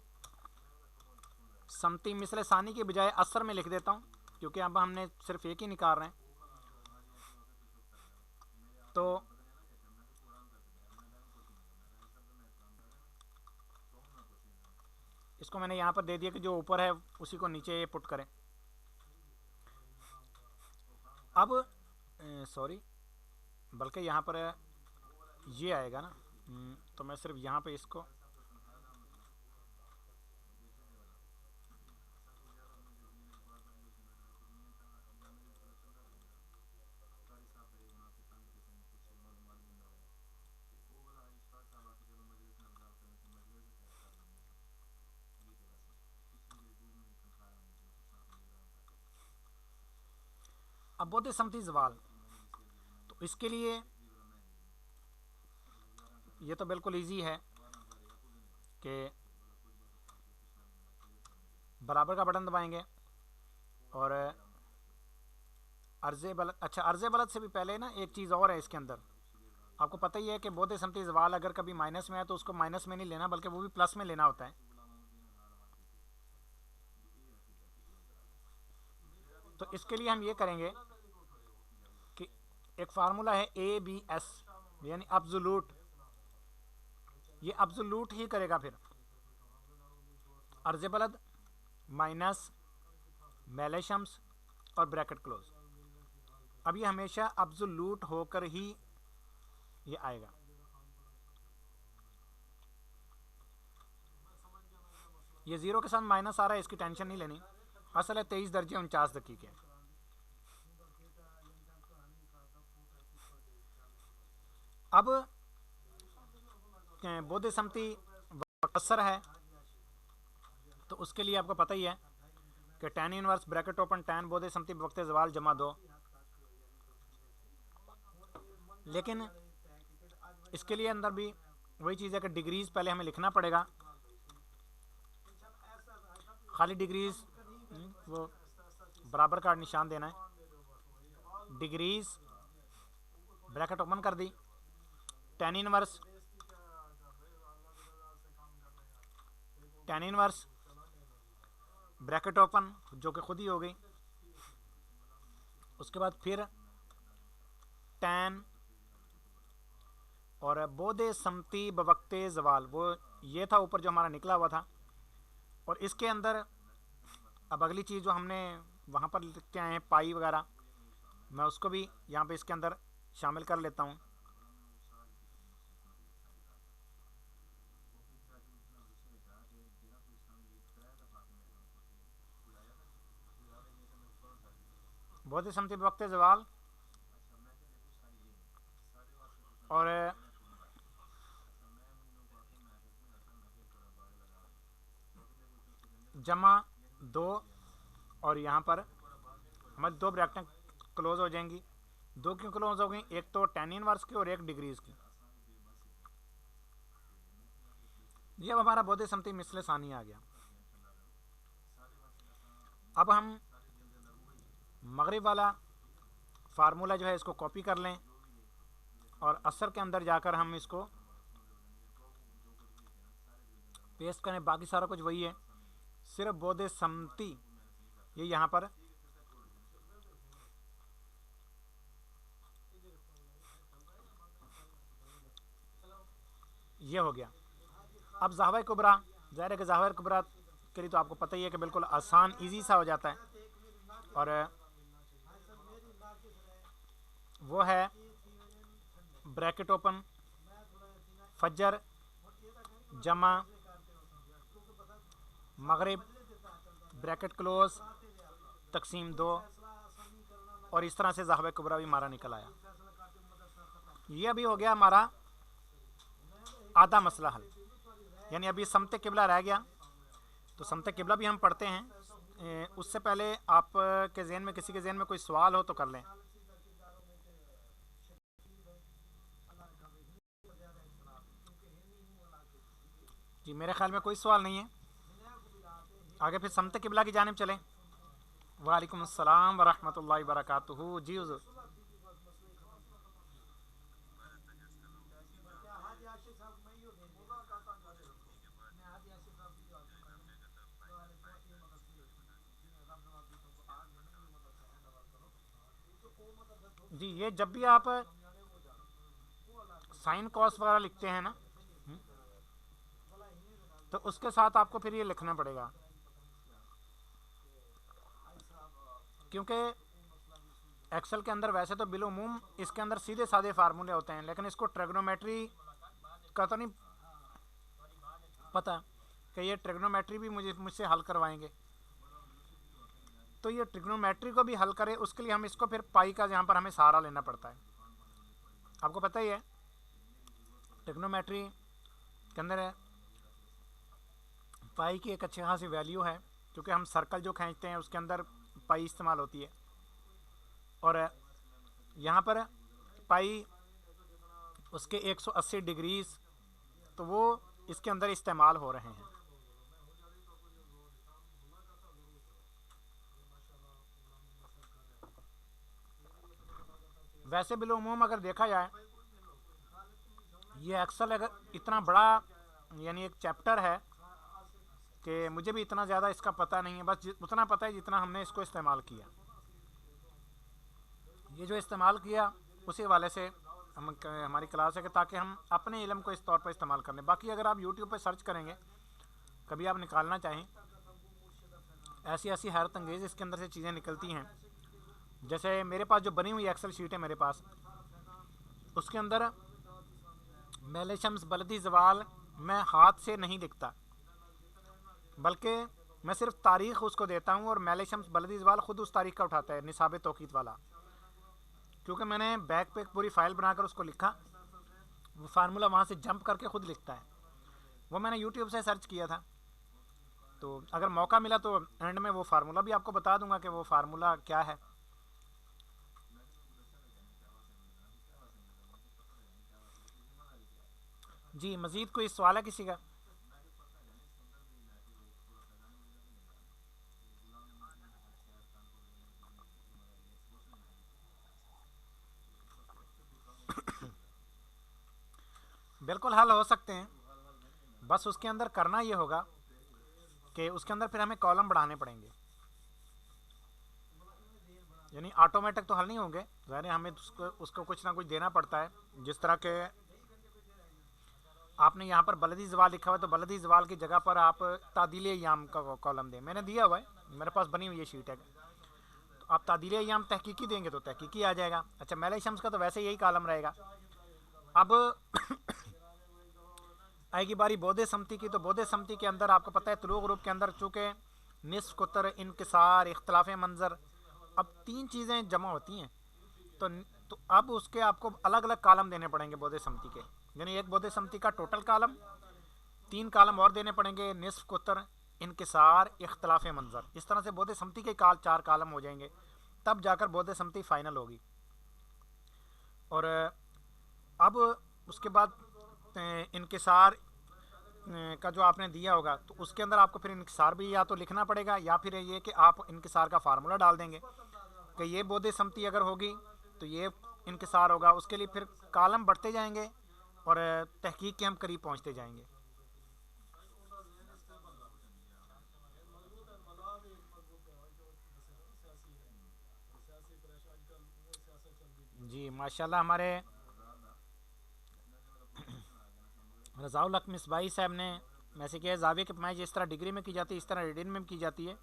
समती मिसले सानी के बजाय असर में लिख देता हूँ क्योंकि अब हमने सिर्फ एक ही निकाल रहे हैं। तो इसको मैंने यहाँ पर दे दिया कि जो ऊपर है उसी को नीचे पुट करें। अब सॉरी, बल्कि यहाँ पर ये आएगा ना, तो मैं सिर्फ यहाँ पे इसको अब बोधे समती जवाल, तो इसके लिए ये तो बिल्कुल इजी है कि बराबर का बटन दबाएंगे और अर्ज़े बलद। अच्छा, अर्ज़े बलद से भी पहले ना एक चीज़ और है इसके अंदर, आपको पता ही है कि बोधे समती जवाल अगर कभी माइनस में है तो उसको माइनस में नहीं लेना बल्कि वो भी प्लस में लेना होता है। तो इसके लिए हम ये करेंगे कि एक फार्मूला है ABS, यानी अब्सोल्यूट, ये अब्सोल्यूट ही करेगा फिर अर्ज़ बलद माइनस मेलेशम्स और ब्रैकेट क्लोज। अब ये हमेशा अब्सोल्यूट होकर ही ये आएगा। ये 0 के साथ माइनस आ रहा है, इसकी टेंशन नहीं लेनी। असल है 23 दर्जे 49 दकीके। अब बोध सम्मति असर है, तो उसके लिए आपको पता ही है कि tan inverse bracket open tan बोध सम्मति वक्त ज़वाल जमा 2। लेकिन इसके लिए अंदर भी वही चीज़ है कि डिग्रीज पहले हमें लिखना पड़ेगा। खाली डिग्रीज वो बराबर का निशान देना है। डिग्रीज ब्रैकेट ओपन कर दी, tan इनवर्स ब्रैकेट ओपन जो कि खुद ही हो गई। उसके बाद फिर tan और बोधे सम्मति बवक्ते ज़वाल, वो ये था ऊपर जो हमारा निकला हुआ था। और इसके अंदर अब अगली चीज़ जो हमने वहाँ पर लिख के आए हैं पाई वगैरह, मैं उसको भी यहाँ पे इसके अंदर शामिल कर लेता हूँ। बोधे सम्मति बवक्ते ज़वाल और जमा 2, और यहाँ पर हमारी 2 ब्रैकेटें क्लोज हो जाएंगी। 2 क्यों क्लोज हो गई? एक तो tan इनवर्स की और एक डिग्रीज की। ये अब हमारा बोधे सम्मति मिसले सानी आ गया। अब हम मगरिब वाला फार्मूला जो है इसको कॉपी कर लें और असर के अंदर जाकर हम इसको पेस्ट करें। बाकी सारा कुछ वही है, सिर्फ बोधे सम्मति ये यहाँ पर ये हो गया। अब ज़ाहवा कुबरा, ज़ाहिर है कि ज़ाहवा कुबरा के लिए तो आपको पता ही है कि बिल्कुल आसान इजी सा हो जाता है, और वो है ब्रैकेट ओपन फजर जमा मगरिब ब्रैकेट क्लोज तकसीम 2, और इस तरह से ज़ाहवा कुबरा भी हमारा निकल आया। ये अभी हो गया हमारा आधा मसला हल, यानी अभी सम्मत किबला रह गया। तो सम्मत किबला भी हम पढ़ते हैं। उससे पहले आप के ज़हन में, किसी के ज़हन में कोई सवाल हो तो कर लें। जी मेरे ख्याल में कोई सवाल नहीं है। आगे फिर सम्मत किबला की जानिब चलें। वालेकुम अस्सलाम वरहमतुल्लाहि वबरकातुहू। जी हुज़ूर। जी ये जब भी आप साइन कॉस वगैरह लिखते हैं ना, तो उसके साथ आपको फिर ये लिखना पड़ेगा, क्योंकि एक्सेल के अंदर वैसे तो बिलुमूम इसके अंदर सीधे साधे फार्मूले होते हैं, लेकिन इसको ट्रिग्नोमेट्री का तो नहीं पता कि ये ट्रिग्नोमेट्री भी मुझसे हल करवाएंगे। तो ये ट्रिग्नोमेट्री को भी हल करे, उसके लिए हम इसको फिर पाई का यहाँ पर हमें सहारा लेना पड़ता है। आपको पता ही है ट्रिग्नोमेट्री के अंदर पाई की एक अच्छी खासी वैल्यू है, क्योंकि हम सर्कल जो खींचते हैं उसके अंदर पाई इस्तेमाल होती है, और यहाँ पर पाई उसके 180 डिग्रीज, तो वो इसके अंदर इस्तेमाल हो रहे हैं। वैसे बिलुमूम अगर देखा जाए, ये एक्सेल अगर इतना बड़ा यानी एक चैप्टर है कि मुझे भी इतना ज़्यादा इसका पता नहीं है, बस उतना पता है जितना हमने इसको इस्तेमाल किया। ये जो इस्तेमाल किया उसी वाले से हमारी क्लास है कि ताकि हम अपने इल्म को इस तौर पर इस्तेमाल कर लें। बाकी अगर आप यूट्यूब पर सर्च करेंगे, कभी आप निकालना चाहें, ऐसी ऐसी हैरत अंगेज़ इसके अंदर से चीज़ें निकलती हैं। जैसे मेरे पास जो बनी हुई एक्सेल शीट है मेरे पास, उसके अंदर मेले शम्स बलदी जवाल मैं हाथ से नहीं लिखता, बल्कि मैं सिर्फ तारीख़ उसको देता हूँ और मेले शम्स बलदी जवाल ख़ुद उस तारीख़ का उठाता है, निसाब तौक़ीत वाला। क्योंकि मैंने बैक पे पूरी फ़ाइल बनाकर उसको लिखा, वो फार्मूला वहाँ से जंप करके ख़ुद लिखता है। वो मैंने यूट्यूब से सर्च किया था, तो अगर मौका मिला तो एंड में वो फार्मूला भी आपको बता दूंगा कि वो फार्मूला क्या है। जी, मज़ीद कोई सवाल है किसी का? बिल्कुल हल हो सकते हैं, बस उसके अंदर करना ये होगा कि उसके अंदर फिर हमें कॉलम बढ़ाने पड़ेंगे, यानी ऑटोमेटिक तो हल नहीं होंगे, ज़ाहिर है हमें उसको कुछ ना कुछ देना पड़ता है। जिस तरह के आपने यहाँ पर बलदी जवाल लिखा हुआ है, तो बलदी जवाल की जगह पर आप तादील अय्याम का कॉलम दें। मैंने दिया हुआ है, मेरे पास बनी हुई ये शीट है, तो आप तादील अय्याम तहकीकी देंगे तो तहकीकी आ जाएगा। अच्छा, मेले शम्स का तो वैसे यही कॉलम रहेगा। अब आएगी बारी बोधे समती की, तो बोधे समती के अंदर आपको पता है तुलू ग्रुप के अंदर चूँकि निस्फ कुतर, इनकिसार, इख्तलाफ मंजर, अब 3 चीज़ें जमा होती हैं, तो अब उसके आपको अलग अलग कॉलम देने पड़ेंगे बोधे समती के, यानी एक बोधे समती का टोटल कॉलम, 3 कॉलम और देने पड़ेंगे, निस्फ कुतर, इनकिसार, इख्तलाफ मंजर। इस तरह से बोधे समती के 4 कॉलम हो जाएंगे, तब जाकर बोधे समती फाइनल होगी। और अब उसके बाद इनकिसार का जो आपने दिया होगा, तो उसके अंदर आपको फिर इनकिसार भी या तो लिखना पड़ेगा, या फिर ये कि आप इनकिसार का फार्मूला डाल देंगे कि ये बोधे समती अगर होगी तो ये इनकिसार होगा। उसके लिए फिर कॉलम बढ़ते जाएंगे और तहकीक के हम करीब पहुंचते जाएंगे। जी माशाल्लाह, हमारे रज़ाउल हक मिसबाही साहब ने मैसेज किया, जाविया की पैमाइश जिस तरह डिग्री में की जाती है इस तरह रेडियन में की जाती है।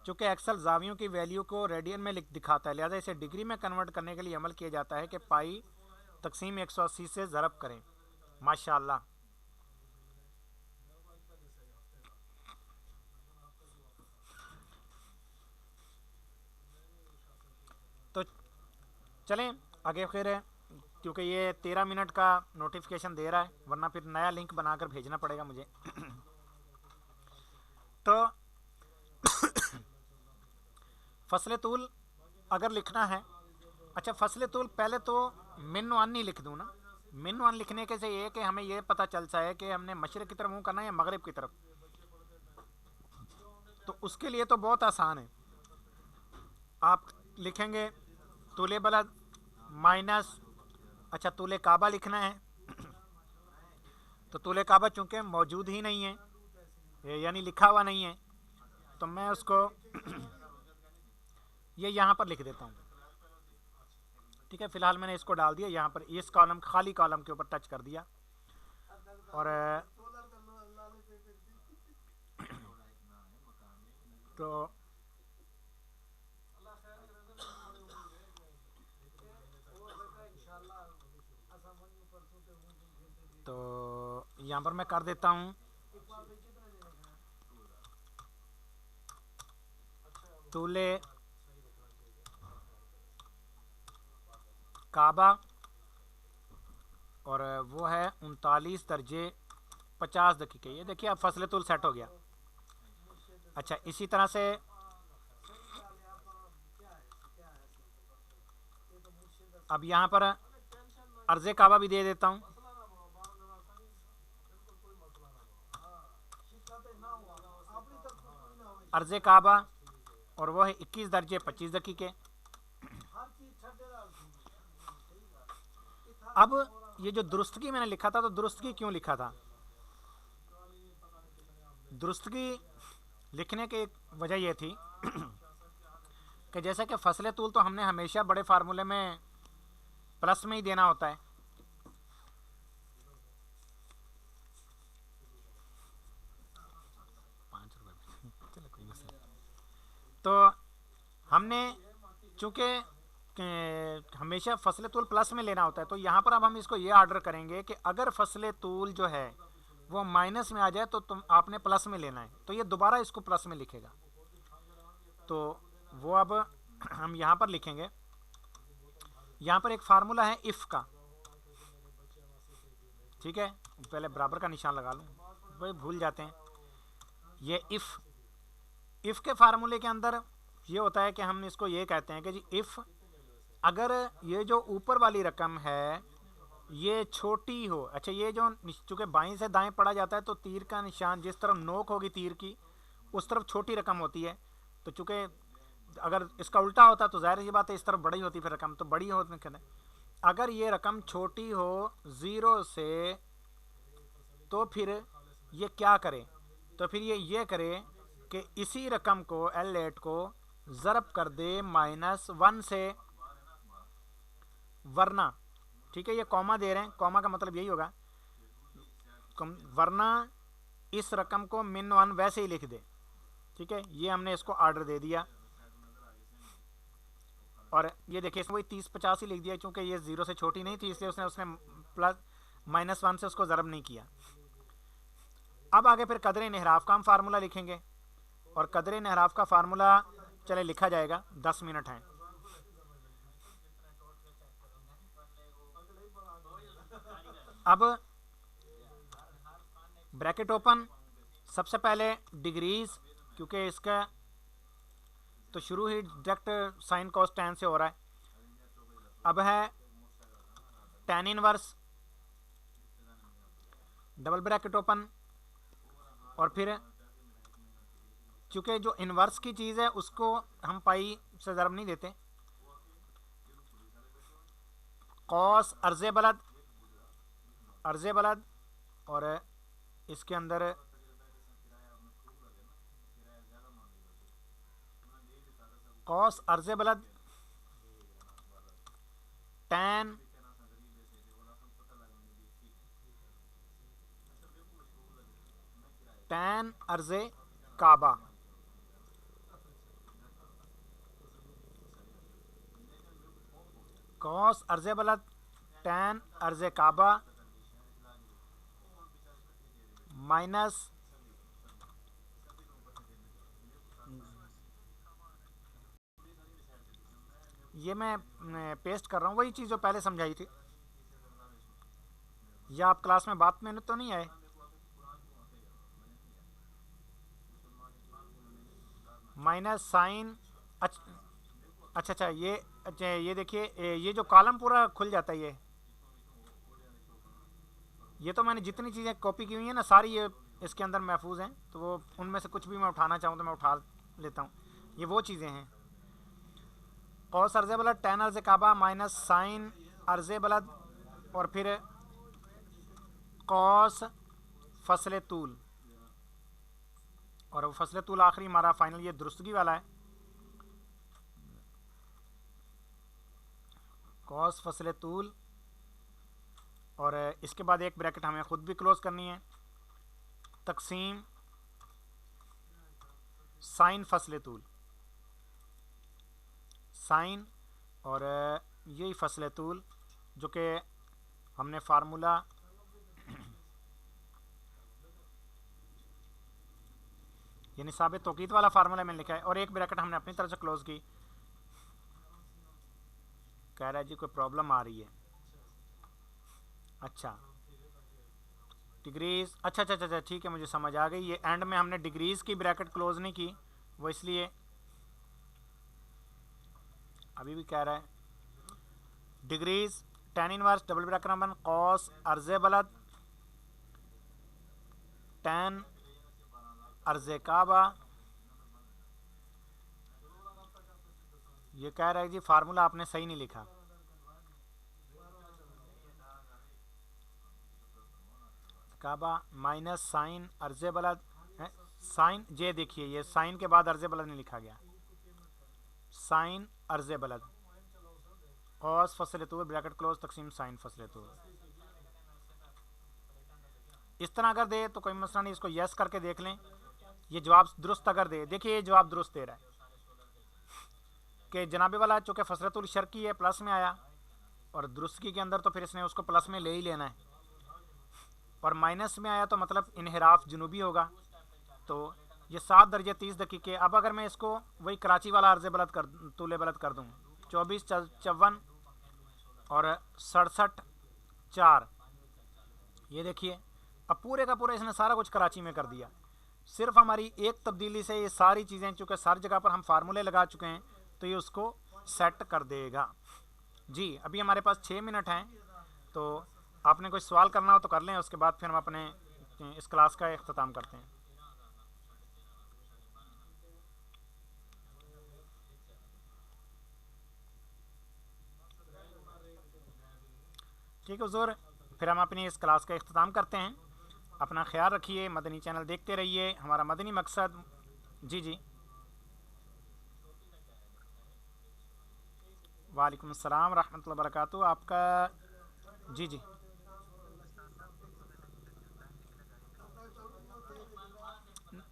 चूँकि एक्सेल जावियों की वैल्यू को रेडियन में दिखाता है, लिहाजा इसे डिग्री में कन्वर्ट करने के लिए अमल किया जाता है कि पाई तकसीम 180 से ज़रब करें। माशाल्लाह, तो चलें आगे फिर, क्योंकि ये 13 मिनट का नोटिफिकेशन दे रहा है, वरना फिर नया लिंक बनाकर भेजना पड़ेगा मुझे। तो फसल तूल अगर लिखना है, अच्छा फसल तूल पहले तो मिन वन नहीं लिख दूँ ना। मिन वन लिखने के से ये कि हमें ये पता चलता है कि हमने मशरक़ की तरफ मुँह करना है या मगरिब की तरफ, तो उसके लिए तो बहुत आसान है। आप लिखेंगे तूले बलद माइनस, अच्छा तूले काबा लिखना है, तो तूले काबा चूँकि मौजूद ही नहीं है, यानी लिखा हुआ नहीं है, तो मैं उसको ये यहाँ पर लिख देता हूँ। ठीक है, फ़िलहाल मैंने इसको डाल दिया यहाँ पर, इस कॉलम खाली कॉलम के ऊपर टच कर दिया। और तो यहाँ पर मैं कर देता हूँ तूले काबा, और वो है 39 दर्जे 50 दकीके। ये देखिए अब फसल तूल सेट हो गया। अच्छा, इसी तरह से अब यहाँ पर अर्ज़े काबा भी दे देता हूँ। अर्ज़े काबा, और वो है 21 दर्जे 25 दकीके। अब ये जो दुरुस्तगी मैंने लिखा था, तो दुरुस्तगी क्यों लिखा था? दुरुस्तगी लिखने की एक वजह यह थी कि जैसे कि फसले तूल तो हमने हमेशा बड़े फार्मूले में प्लस में ही देना होता है। चलो कोई मसला। तो हमने चूंकि हमेशा फसले तूल प्लस में लेना होता है, तो यहाँ पर अब हम इसको ये ऑर्डर करेंगे कि अगर फसले तूल जो है वो माइनस में आ जाए तो तुम आपने प्लस में लेना है, तो ये दोबारा इसको प्लस में लिखेगा। तो वो अब हम यहाँ पर लिखेंगे। यहाँ पर एक फार्मूला है इफ़ का, ठीक है, पहले बराबर का निशान लगा लूँ, भाई भूल जाते हैं। ये इफ़ के फार्मूले के अंदर ये होता है कि हम इसको ये कहते हैं कि जी इफ़ अगर ये जो ऊपर वाली रकम है ये छोटी हो, अच्छा ये जो चूँकि बाएं से दाएं पढ़ा जाता है तो तीर का निशान जिस तरफ नोक होगी तीर की उस तरफ छोटी रकम होती है, तो चूँकि अगर इसका उल्टा होता तो जाहिर सी बात है इस तरफ बड़ी होती, फिर रकम तो बड़ी होती है। अगर ये रकम छोटी हो 0 से तो फिर ये क्या करे, तो फिर ये करे कि इसी रकम को L8 को ज़रब कर दे -1 से, वरना, ठीक है, ये कॉमा दे रहे हैं, कॉमा का मतलब यही होगा वरना इस रकम को -1 वैसे ही लिख दे, ठीक है। ये हमने इसको ऑर्डर दे दिया और ये देखिए वही 30-50 ही लिख दिया, क्योंकि ये 0 से छोटी नहीं थी इसलिए उसने प्लस -1 से उसको ज़रब नहीं किया। अब आगे फिर कदर इन्हराफ का हम फार्मूला लिखेंगे और कदर इन्हराफ का फार्मूला चले लिखा जाएगा, 10 मिनट हैं। अब ब्रैकेट ओपन, सबसे पहले डिग्रीज, क्योंकि इसका तो शुरू ही डायरेक्ट साइन कॉस टैन से हो रहा है। अब है tan inverse, double bracket open, और फिर चूँकि जो इन्वर्स की चीज़ है उसको हम पाई से ज़रब नहीं देते, कॉस अर्ज़े बलद, अर्ज़े बलद, और इसके अंदर कॉस अर्ज़े बलद टैन टैन अर्ज़े काबा, कॉस अर्ज़े बलद टैन अर्ज़े काबा माइनस ये मैं पेस्ट कर रहा हूँ वही चीज़ जो पहले समझाई थी, या आप क्लास में बात में तो नहीं आए। माइनस साइन, अच्छा ये देखिए ये जो कॉलम पूरा खुल जाता है, ये तो मैंने जितनी चीज़ें कॉपी की हुई हैं ना सारी ये इसके अंदर महफूज हैं, तो वो उनमें से कुछ भी मैं उठाना चाहूँ तो मैं उठा लेता हूँ। ये वो चीज़ें हैं, कॉस अर्ज़े बलद टैन अर्ज़े काबा माइनस साइन अर्ज़े बलद और फिर कॉस फसले तूल, और वो फसले तूल आखिरी हमारा फाइनल ये दुरुस्तगी वाला है, कॉस फसले तूल, और इसके बाद एक ब्रैकेट हमें ख़ुद भी क्लोज करनी है, तकसीम साइन फसले तूल, साइन और यही फसले तूल जो कि हमने फार्मूला यानी साबित तौकीद वाला फार्मूला मैंने लिखा है, और एक ब्रैकेट हमने अपनी तरफ से क्लोज की। कह रहा है जी कोई प्रॉब्लम आ रही है, अच्छा डिग्रीज, अच्छा ठीक है मुझे समझ आ गई। ये एंड में हमने डिग्रीज की ब्रैकेट क्लोज नहीं की, वो इसलिए अभी भी कह रहा है degrees tan inverse double bracket number cos अर्ज़े बलद टैन अर्ज़े काबा। ये कह रहा है जी फार्मूला आपने सही नहीं लिखा, काबा माइनस साइन अर्ज़े बलद साइन, ये देखिए ये साइन के बाद अर्ज़े बलद नहीं लिखा गया, साइन अर्ज़ बलद, कौस फसल तूर ब्रैकेट क्लोज तकसीम साइन फसल तूर। इस तरह अगर दे तो कोई मसला नहीं, इसको यस करके देख लें। ये जवाब दुरुस्त अगर दे, देखिए ये जवाब दुरुस्त दे रहा है कि जनाबे वाला चूँकि फसरतुल शर्की है प्लस में आया, और दुरुस्तगी के अंदर तो फिर इसने उसको प्लस में ले ही लेना है, और माइनस में आया तो मतलब इनहराफ जुनूबी होगा। तो ये 7 दर्जे 30 दकीके। अब अगर मैं इसको वही कराची वाला अर्ज़ बलद कर तूले बलद कर दूँ, 24 54 और 67 4, ये देखिए अब पूरे का पूरा इसने सारा कुछ कराची में कर दिया। सिर्फ हमारी एक तब्दीली से ये सारी चीज़ें, चूँकि सारी जगह पर हम फार्मूले लगा चुके हैं, तो ये उसको सेट कर देगा। जी अभी हमारे पास 6 मिनट हैं, तो आपने कोई सवाल करना हो तो कर लें, उसके बाद फिर हम अपने इस क्लास का इख्तिताम करते हैं। ठीक है हुज़ूर, फिर हम अपनी इस क्लास का इख्तिताम करते हैं। अपना ख्याल रखिए, मदनी चैनल देखते रहिए। हमारा मदनी मकसद, जी जी वालेकुम अस्सलाम रहमतुल्लाहि व बरकातहू। आपका जी जी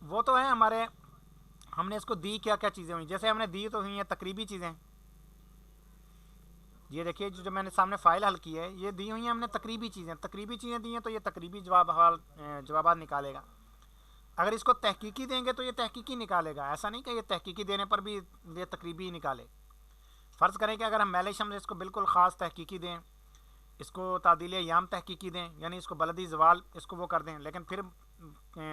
वो तो है हमारे, हमने इसको दी क्या क्या चीज़ें हुई, जैसे हमने दी तो हुई हैं तकरीबी चीज़ें। ये देखिए जो मैंने सामने फ़ाइल हल की है, ये दी हुई हैं हमने तकरीबी चीज़ें। तकरीबी चीज़ें दी हैं तो ये तकरीबी जवाब निकालेगा। अगर इसको तहकीकी देंगे तो ये तहकीकी निकालेगा। ऐसा नहीं कि ये तहकीकी देने पर भी ये तकरीबी निकाले। फ़र्ज़ करें कि अगर हम मैले शम्स इसको बिल्कुल ख़ास तहकीकी दें, इसको तादील याम तहकीकी दें, यानी इसको बलदी जवाल इसको वो कर दें, लेकिन फिर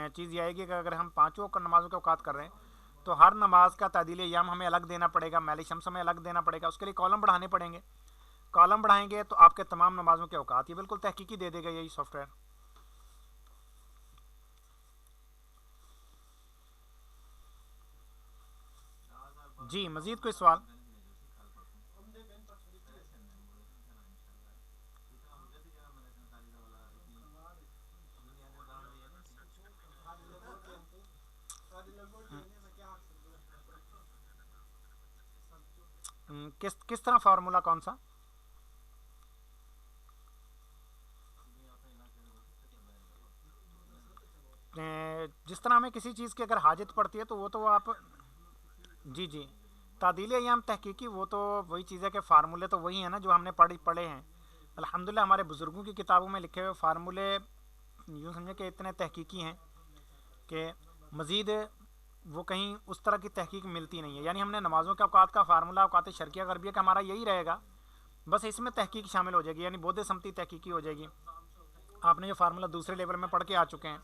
चीज़ ये आएगी कि अगर हम 5 वक्त नमाज़ों के औकात कर रहे हैं तो हर नमाज का तादील याम हमें अलग देना पड़ेगा, मैले शम्स हमें अलग देना पड़ेगा। उसके लिए कॉलम बढ़ाने पड़ेंगे। कॉलम बढ़ाएंगे तो आपके तमाम नमाज़ों के औकात ये बिल्कुल तहकीकी दे देगा यही सॉफ्टवेयर। जी मज़ीद कोई सवाल? किस तरह फार्मूला कौन सा? जिस तरह हमें किसी चीज़ की अगर हाजत पड़ती है तो वो तो आप, जी जी तादील याम तहकीकी, वो तो वही चीज़ है कि फ़ार्मूले तो वही है ना जो हमने पढ़े हैं। अल्हम्दुलिल्लाह हमारे बुज़ुर्गों की किताबों में लिखे हुए फ़ार्मूले यूँ समझे कि इतने तहकीकी हैं कि मज़ीद वो कहीं उस तरह की तहकीक मिलती नहीं है। यानी हमने नमाज़ों के औकात का फ़ार्मूला औकात शर्किया गरबिया का हमारा यही रहेगा, बस इसमें तहकीक शामिल हो जाएगी, यानी बोधे समती तहकीकी हो जाएगी। आपने जो फार्मूला दूसरे लेवल में पढ़ के आ चुके हैं।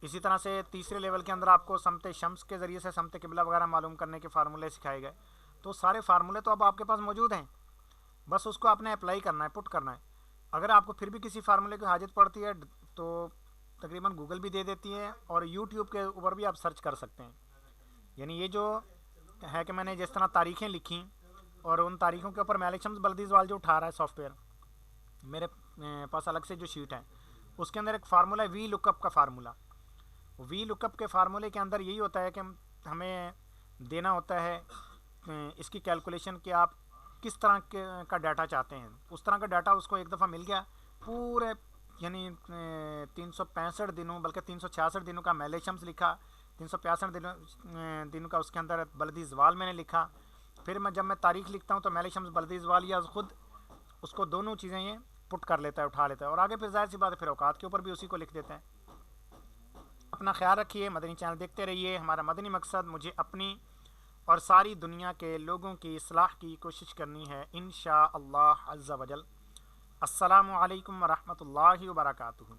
इसी तरह से तीसरे लेवल के अंदर आपको समते शम्स के ज़रिए से समते किबला वगैरह मालूम करने के फार्मूले सिखाए गए। तो सारे फार्मूले तो अब आपके पास मौजूद हैं, बस उसको आपने अप्लाई करना है, पुट करना है। अगर आपको फिर भी किसी फार्मूले की हाजत पड़ती है तो तकरीबन गूगल भी दे देती है, और यूट्यूब के ऊपर भी आप सर्च कर सकते हैं। यानी ये जो है कि मैंने जिस तरह तारीखें लिखी और उन तारीखों के ऊपर मैलिक शम्स बल्दी वाल जो उठा रहा है सॉफ्टवेयर, मेरे पास अलग से जो शीट है उसके अंदर एक फार्मूला है वी लुकअप का फार्मूला। वी लुकअप के फार्मूले के अंदर यही होता है कि हमें देना होता है इसकी कैलकुलेशन कि आप किस तरह का डाटा चाहते हैं। उस तरह का डाटा उसको एक दफ़ा मिल गया पूरे, यानी 365 दिनों बल्कि 366 दिनों का मैले शम्स लिखा, 365 दिनों का उसके अंदर बल्दी जवाल मैंने लिखा। फिर जब मैं तारीख लिखता हूँ तो मैले शम्स बल्दी जवाल या ख़ुद उसको दोनों चीज़ें ये पुट कर लेता है, उठा लेता है, और आगे फिर जाहिर सी बात है फिर औकात के ऊपर भी उसी को लिख देता है। अपना ख्याल रखिए, मदनी चैनल देखते रहिए। हमारा मदनी मकसद मुझे अपनी और सारी दुनिया के लोगों की इस्लाह की कोशिश करनी है इंशाअल्लाह अज़्ज़ा वजल। अस्सलामु अलैकुम व रहमतुल्लाहि व बरकातुहू।